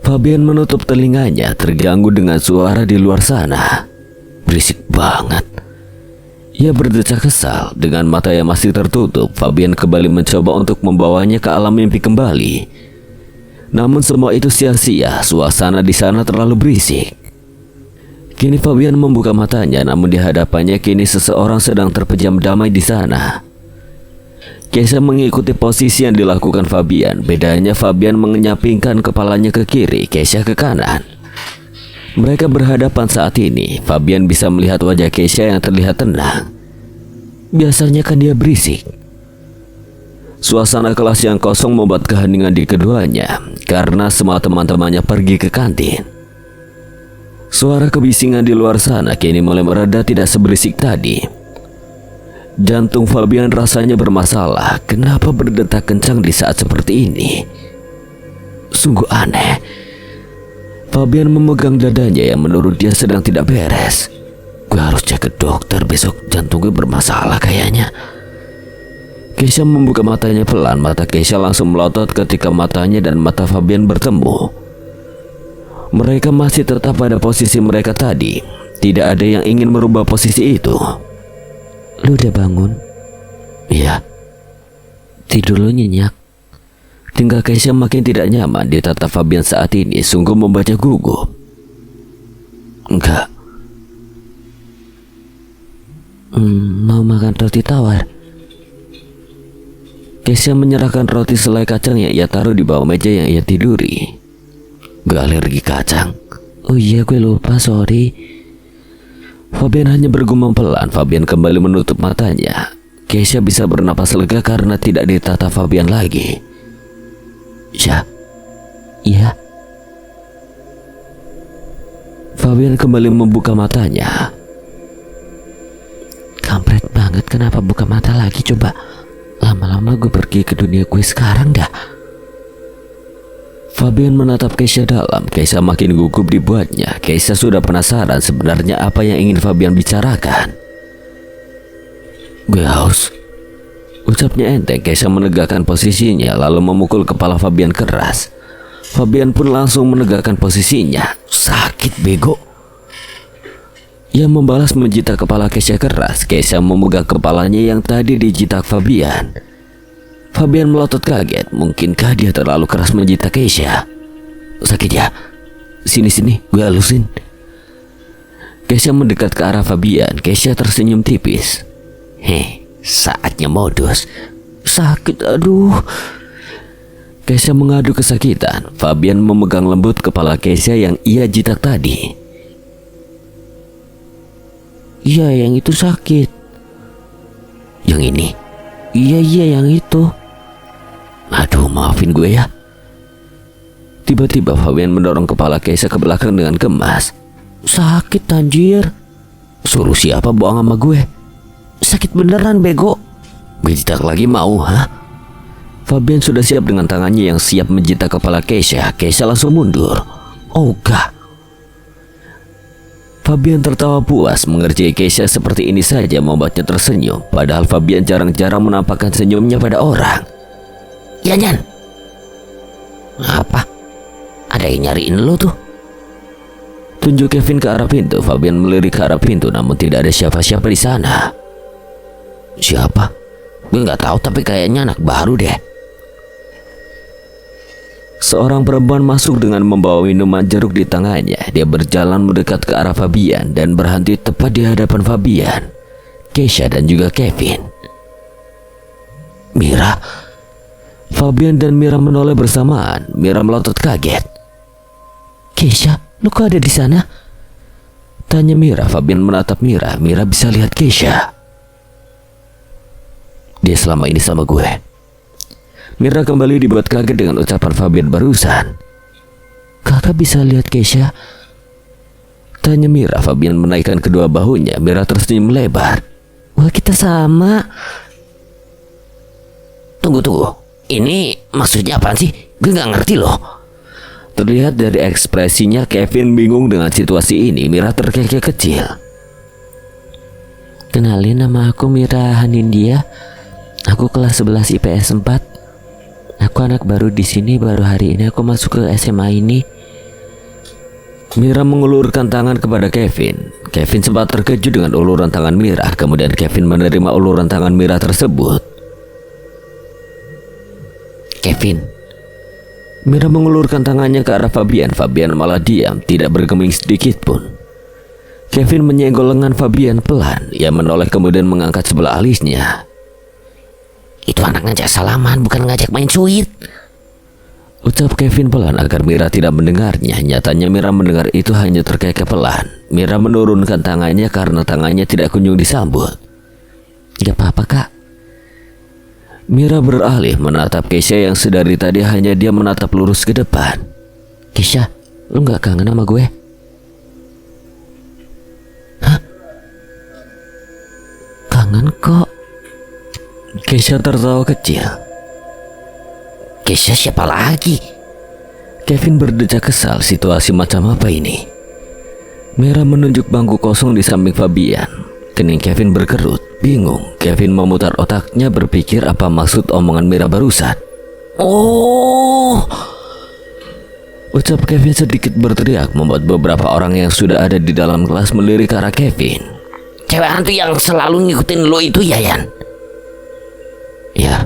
Fabian menutup telinganya, terganggu dengan suara di luar sana. Berisik banget. Ia berdecak kesal. Dengan mata yang masih tertutup, Fabian kembali mencoba untuk membawanya ke alam mimpi kembali. Namun semua itu sia-sia, suasana di sana terlalu berisik. Kini Fabian membuka matanya, namun di hadapannya kini seseorang sedang terpejam damai di sana. Keisha mengikuti posisi yang dilakukan Fabian. Bedanya Fabian menyampingkan kepalanya ke kiri, Keisha ke kanan. Mereka berhadapan saat ini. Fabian bisa melihat wajah Keisha yang terlihat tenang. Biasanya kan dia berisik. Suasana kelas yang kosong membuat keheningan di keduanya, karena semua teman-temannya pergi ke kantin. Suara kebisingan di luar sana kini mulai mereda, tidak seberisik tadi. Jantung Fabian rasanya bermasalah. Kenapa berdetak kencang di saat seperti ini? Sungguh aneh. Fabian memegang dadanya yang menurut dia sedang tidak beres. Gue harus cek ke dokter, besok jantung gue bermasalah kayaknya. Keisha membuka matanya pelan. Mata Keisha langsung melotot ketika matanya dan mata Fabian bertemu. Mereka masih tetap pada posisi mereka tadi. Tidak ada yang ingin merubah posisi itu. Lu udah bangun? Iya. Tidur lu nyenyak. Tinggal Keisha makin tidak nyaman di tatap Fabian saat ini, sungguh membaca gugup. Enggak. Mau makan roti tawar? Keisha menyerahkan roti selai kacang yang ia taruh di bawah meja yang ia tiduri. Gue alergi kacang. Oh iya, gue lupa, sorry. Fabian hanya bergumam pelan. Fabian kembali menutup matanya. Keisha bisa bernapas lega karena tidak ditatap Fabian lagi. Ya. Iya. Fabian kembali membuka matanya. Kampret banget, kenapa buka mata lagi coba? Lama-lama gue pergi ke dunia gue sekarang dah. Fabian menatap Keisha dalam. Keisha makin gugup dibuatnya. Keisha sudah penasaran sebenarnya apa yang ingin Fabian bicarakan. Gue haus, ucapnya enteng. Keisha menegakkan posisinya lalu memukul kepala Fabian keras. Fabian pun langsung menegakkan posisinya. Sakit bego. Ia membalas menjitak kepala Keisha keras. Keisha memegang kepalanya yang tadi dijitak Fabian. Fabian melotot kaget. Mungkinkah dia terlalu keras menjitak Keisha? Sakit ya? Sini, gue halusin. Keisha mendekat ke arah Fabian. Keisha tersenyum tipis. Saatnya modus. Sakit, aduh. Keisha mengadu kesakitan. Fabian memegang lembut kepala Keisha yang ia jitak tadi. Iya, yang itu sakit. Yang ini? Iya, yang itu. Aduh, maafin gue ya. Tiba-tiba Fabian mendorong kepala Keisha ke belakang dengan gemas. Sakit anjir. Suruh siapa bohong sama gue? Sakit beneran bego. Gue jitak lagi mau, ha? Fabian sudah siap dengan tangannya yang siap menjitak kepala Keisha. Keisha langsung mundur. Ogah. Fabian tertawa puas mengerjai Keisha seperti ini saja membuatnya tersenyum. Padahal Fabian jarang-jarang menampakkan senyumnya pada orang. Yan. Apa? Ada yang nyariin lo tuh? Tunjuk Kevin ke arah pintu. Fabian melirik ke arah pintu namun tidak ada siapa-siapa di sana. Siapa? Gue nggak tahu tapi kayaknya anak baru deh. Seorang perempuan masuk dengan membawa minuman jeruk di tangannya. Dia berjalan mendekat ke arah Fabian dan berhenti tepat di hadapan Fabian, Keisha dan juga Kevin. Mira. Fabian dan Mira menoleh bersamaan. Mira melotot kaget. Keisha, lu kok ada di sana? Tanya Mira. Fabian menatap Mira. Mira bisa lihat Keisha. Dia selama ini sama gue. Mira kembali dibuat kaget dengan ucapan Fabian barusan. Kakak bisa lihat Keisha? Tanya Mira. Fabian menaikkan kedua bahunya. Mira tersenyum lebar. Wah, kita sama. Tunggu. Ini maksudnya apaan sih? Gue gak ngerti loh. Terlihat dari ekspresinya Kevin bingung dengan situasi ini. Mira terkekeh kecil. Kenalin, nama aku Mira Hanindia. Aku kelas 11 IPS 4. Aku anak baru di sini, baru hari ini aku masuk ke SMA ini. Mira mengulurkan tangan kepada Kevin. Kevin sempat terkejut dengan uluran tangan Mira. Kemudian Kevin menerima uluran tangan Mira tersebut. Kevin. Mira mengulurkan tangannya ke arah Fabian. Fabian malah diam, tidak bergeming sedikit pun. Kevin menyenggol lengan Fabian pelan. Ia menoleh kemudian mengangkat sebelah alisnya. Itu anak ngajak salaman, bukan ngajak main cuit. Ucap Kevin pelan agar Mira tidak mendengarnya. Nyatanya Mira mendengar itu hanya terkekeh pelan. Mira menurunkan tangannya karena tangannya tidak kunjung disambut. Gak apa-apa kak. Mira beralih menatap Keisha yang sedari tadi hanya dia menatap lurus ke depan. Keisha, lu gak kangen sama gue? Hah? Kangen kok. Keisha tertawa kecil. Keisha siapa lagi? Kevin berdecak kesal. Situasi macam apa ini? Mira menunjuk bangku kosong di samping Fabian. Kening Kevin berkerut. Bingung. Kevin memutar otaknya berpikir apa maksud omongan Mira barusan. Oh! Ucap Kevin sedikit berteriak membuat beberapa orang yang sudah ada di dalam kelas melirik ke arah Kevin. Cewek hantu yang selalu ngikutin lo itu ya, Yan? Ya.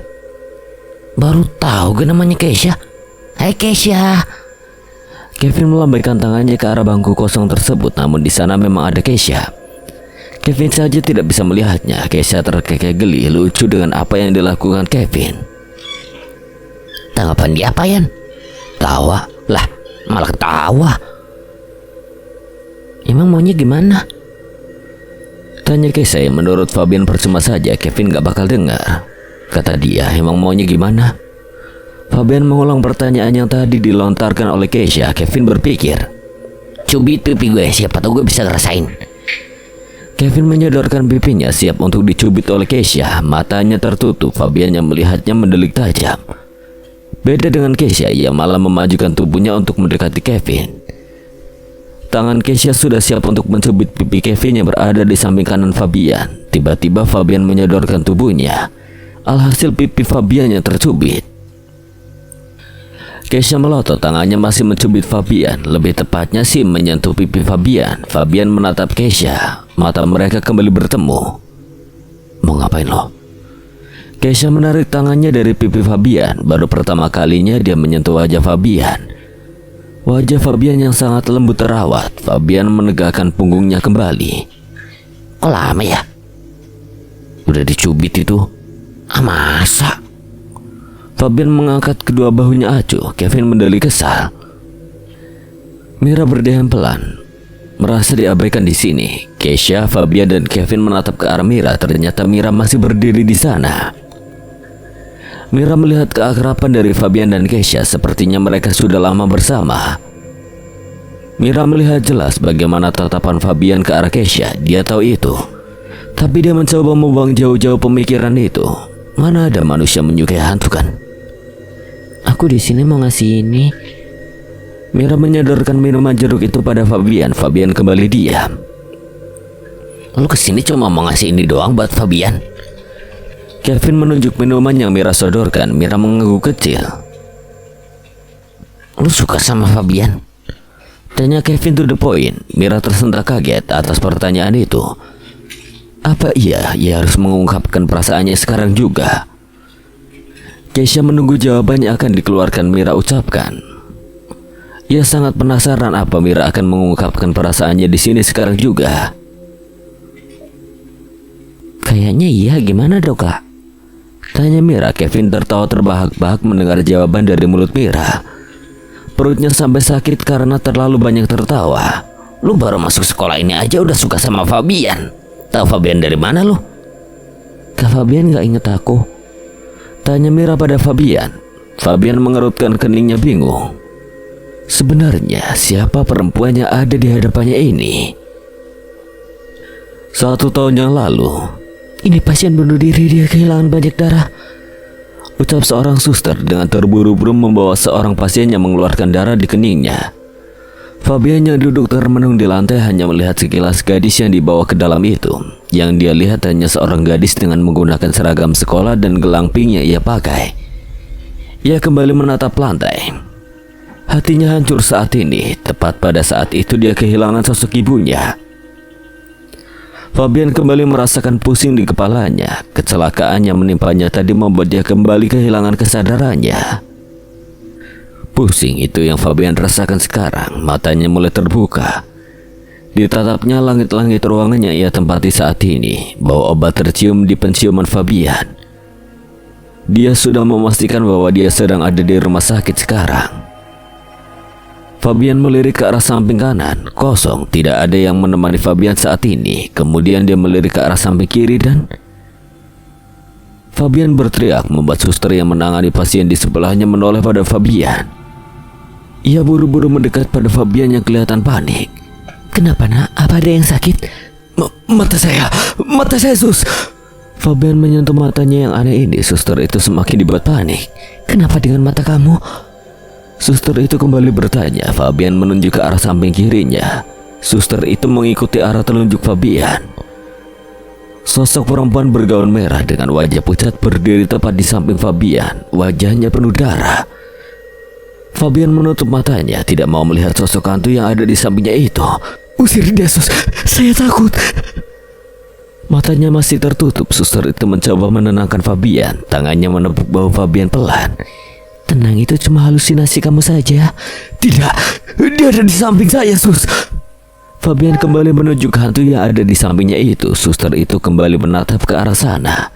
Baru tahu gue namanya Keisha. Hai Keisha. Kevin melambaikan tangannya ke arah bangku kosong tersebut, namun di sana memang ada Keisha. Kevin saja tidak bisa melihatnya. Keisha terkekeh geli, lucu dengan apa yang dilakukan Kevin. Tanggapan dia apa, Yan? Tawa. Lah, malah ketawa. Emang maunya gimana? Tanya Keisha yang menurut Fabian percuma saja. Kevin gak bakal dengar. Kata dia, emang maunya gimana? Fabian mengulang pertanyaan yang tadi dilontarkan oleh Keisha. Kevin berpikir, cubit pipi gue, siapa tahu gue bisa ngerasain. Kevin menyodorkan pipinya siap untuk dicubit oleh Keisha. Matanya tertutup, Fabian yang melihatnya mendelik tajam. Beda dengan Keisha, ia malah memajukan tubuhnya untuk mendekati Kevin. Tangan Keisha sudah siap untuk mencubit pipi Kevin yang berada di samping kanan Fabian. Tiba-tiba Fabian menyodorkan tubuhnya. Alhasil pipi Fabian yang tercubit. Keisha melotot, tangannya masih mencubit Fabian. Lebih tepatnya sih menyentuh pipi Fabian. Fabian menatap Keisha. Mata mereka kembali bertemu. Mau ngapain lo? Keisha menarik tangannya dari pipi Fabian. Baru pertama kalinya dia menyentuh wajah Fabian. Wajah Fabian yang sangat lembut terawat. Fabian menegakkan punggungnya kembali. Oh lama ya? Udah dicubit itu? Masa? Fabian mengangkat kedua bahunya acuh. Kevin mendelik kesal. Mira berdiam pelan, merasa diabaikan di sini. Keisha, Fabian, dan Kevin menatap ke arah Mira. Ternyata Mira masih berdiri di sana. Mira melihat keakraban dari Fabian dan Keisha. Sepertinya mereka sudah lama bersama. Mira melihat jelas bagaimana tatapan Fabian ke arah Keisha. Dia tahu itu, tapi dia mencoba membuang jauh-jauh pemikiran itu. Mana ada manusia menyukai hantu kan? Aku di sini mau ngasih ini. Mira menyodorkan minuman jeruk itu pada Fabian. Fabian kembali diam. Lu kesini cuma mau ngasih ini doang buat Fabian? Kevin menunjuk minuman yang Mira sodorkan. Mira mengangguk kecil. Lu suka sama Fabian? Tanya Kevin to the point. Mira tersentak kaget atas pertanyaan itu. Apa ia harus mengungkapkan perasaannya sekarang juga? Keisha menunggu jawaban yang akan dikeluarkan Mira ucapkan. Ia sangat penasaran apa Mira akan mengungkapkan perasaannya di sini sekarang juga. Kayaknya iya, gimana dok kak? Tanya Mira. Kevin tertawa terbahak-bahak mendengar jawaban dari mulut Mira. Perutnya sampai sakit karena terlalu banyak tertawa. Lu baru masuk sekolah ini aja udah suka sama Fabian. Tahu Fabian dari mana lu? Kak Fabian gak inget aku? Tanya Mira pada Fabian. Fabian mengerutkan keningnya bingung. Sebenarnya siapa perempuan yang ada di hadapannya ini? 1 tahun yang lalu. Ini pasien bunuh diri, dia kehilangan banyak darah. Ucap seorang suster dengan terburu-buru membawa seorang pasien yang mengeluarkan darah di keningnya. Fabian yang duduk termenung di lantai hanya melihat sekilas gadis yang dibawa ke dalam itu. Yang dia lihat hanya seorang gadis dengan menggunakan seragam sekolah dan gelang pink yang ia pakai. Ia kembali menatap lantai. Hatinya hancur saat ini. Tepat pada saat itu dia kehilangan sosok ibunya. Fabian kembali merasakan pusing di kepalanya. Kecelakaan yang menimpanya tadi membuat dia kembali kehilangan kesadarannya. Pusing itu yang Fabian rasakan sekarang. Matanya mulai terbuka. Ditatapnya langit-langit ruangan yang ia tempati saat ini. Bau obat tercium di penciuman Fabian. Dia sudah memastikan bahwa dia sedang ada di rumah sakit sekarang. Fabian melirik ke arah samping kanan. Kosong, tidak ada yang menemani Fabian saat ini. Kemudian dia melirik ke arah samping kiri dan Fabian berteriak membuat suster yang menangani pasien di sebelahnya menoleh pada Fabian. Ia buru-buru mendekat pada Fabian yang kelihatan panik. Kenapa nak? Apa ada yang sakit? Mata saya sus. Fabian menyentuh matanya yang aneh ini. Suster itu semakin dibuat panik. Kenapa dengan mata kamu? Suster itu kembali bertanya. Fabian menunjuk ke arah samping kirinya. Suster itu mengikuti arah telunjuk Fabian. Sosok perempuan bergaun merah dengan wajah pucat berdiri tepat di samping Fabian. Wajahnya penuh darah. Fabian menutup matanya, tidak mau melihat sosok hantu yang ada di sampingnya itu. Usir dia sus, saya takut. Matanya masih tertutup. Suster itu mencoba menenangkan Fabian. Tangannya menepuk bahu Fabian pelan. Tenang, itu cuma halusinasi kamu saja. Tidak, dia ada di samping saya sus. Fabian kembali menunjuk hantu yang ada di sampingnya itu. Suster itu kembali menatap ke arah sana.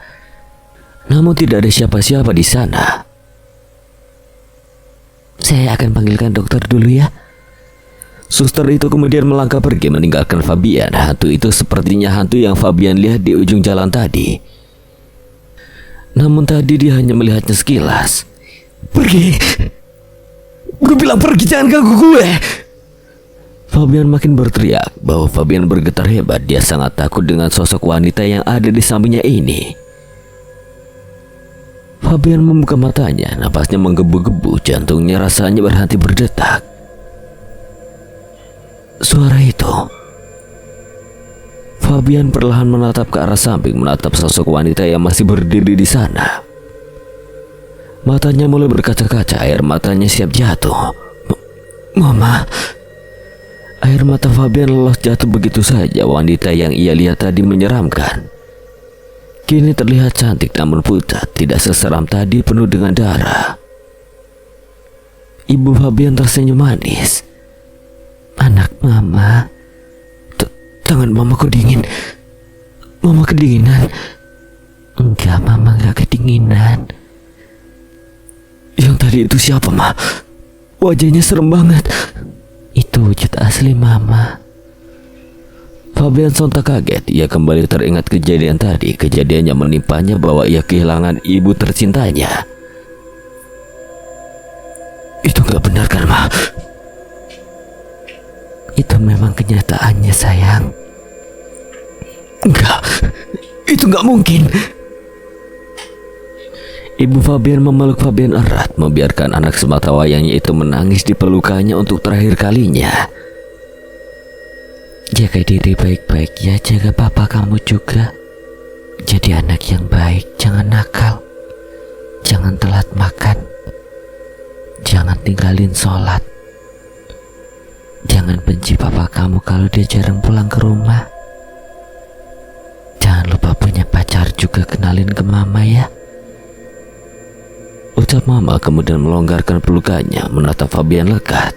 Namun tidak ada siapa-siapa di sana. Saya akan panggilkan dokter dulu ya. Suster itu kemudian melangkah pergi meninggalkan Fabian. Hantu itu sepertinya hantu yang Fabian lihat di ujung jalan tadi. Namun tadi dia hanya melihatnya sekilas. Pergi. Gue bilang pergi, jangan ganggu gue. Fabian makin berteriak bahwa Fabian bergetar hebat. Dia sangat takut dengan sosok wanita yang ada di sampingnya ini. Fabian membuka matanya, napasnya menggebu-gebu, jantungnya rasanya berhenti berdetak. Suara itu. Fabian perlahan menatap ke arah samping, menatap sosok wanita yang masih berdiri di sana. Matanya mulai berkaca-kaca, air matanya siap jatuh. Mama. Air mata Fabian lolos jatuh begitu saja. Wanita yang ia lihat tadi menyeramkan. Kini terlihat cantik namun pucat, tidak seseram tadi penuh dengan darah. Ibu Fabian tersenyum manis. Anak mama. Tangan mama kok dingin. Mama kedinginan. Enggak, mama enggak kedinginan. Yang tadi itu siapa, Ma? Wajahnya serem banget. Itu wujud asli mama. Fabian sontak kaget. Ia kembali teringat kejadian tadi. Kejadian yang menimpanya bahwa ia kehilangan ibu tercintanya. Itu gak benar kan, Ma? Itu memang kenyataannya, sayang. Enggak. Itu gak mungkin. Ibu Fabian memeluk Fabian erat, membiarkan anak semata wayangnya itu menangis di pelukannya untuk terakhir kalinya. Jaga diri baik-baik ya, jaga papa kamu juga. Jadi anak yang baik, jangan nakal. Jangan telat makan. Jangan tinggalin sholat. Jangan benci papa kamu kalau dia jarang pulang ke rumah. Jangan lupa punya pacar juga, kenalin ke mama ya. Ucap mama kemudian melonggarkan pelukannya, menatap Fabian lekat.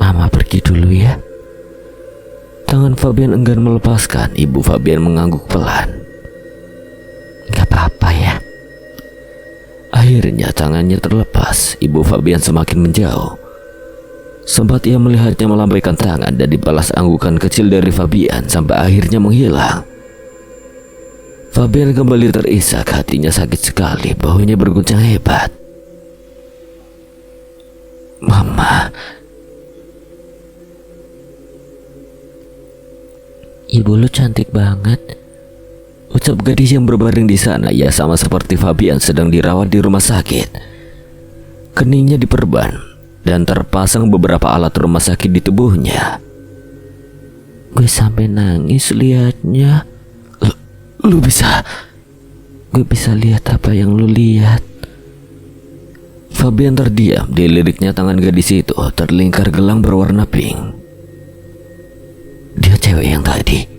Mama pergi dulu ya. Tangan Fabian enggan melepaskan. Ibu Fabian mengangguk pelan. Gak apa-apa ya. Akhirnya tangannya terlepas. Ibu Fabian semakin menjauh. Sempat ia melihatnya melambaikan tangan dan dibalas anggukan kecil dari Fabian sampai akhirnya menghilang. Fabian kembali terisak, hatinya sakit sekali, bahunya berguncang hebat. Mama. Ibu lu cantik banget, ucap gadis yang berbaring di sana. Ia sama seperti Fabian sedang dirawat di rumah sakit. Keningnya diperban dan terpasang beberapa alat rumah sakit di tubuhnya. Gue sampai nangis liatnya. Lu bisa. Gue bisa lihat apa yang lu lihat. Fabian terdiam. Di liriknya tangan gadis itu terlingkar gelang berwarna pink. Dia cewek yang tadi.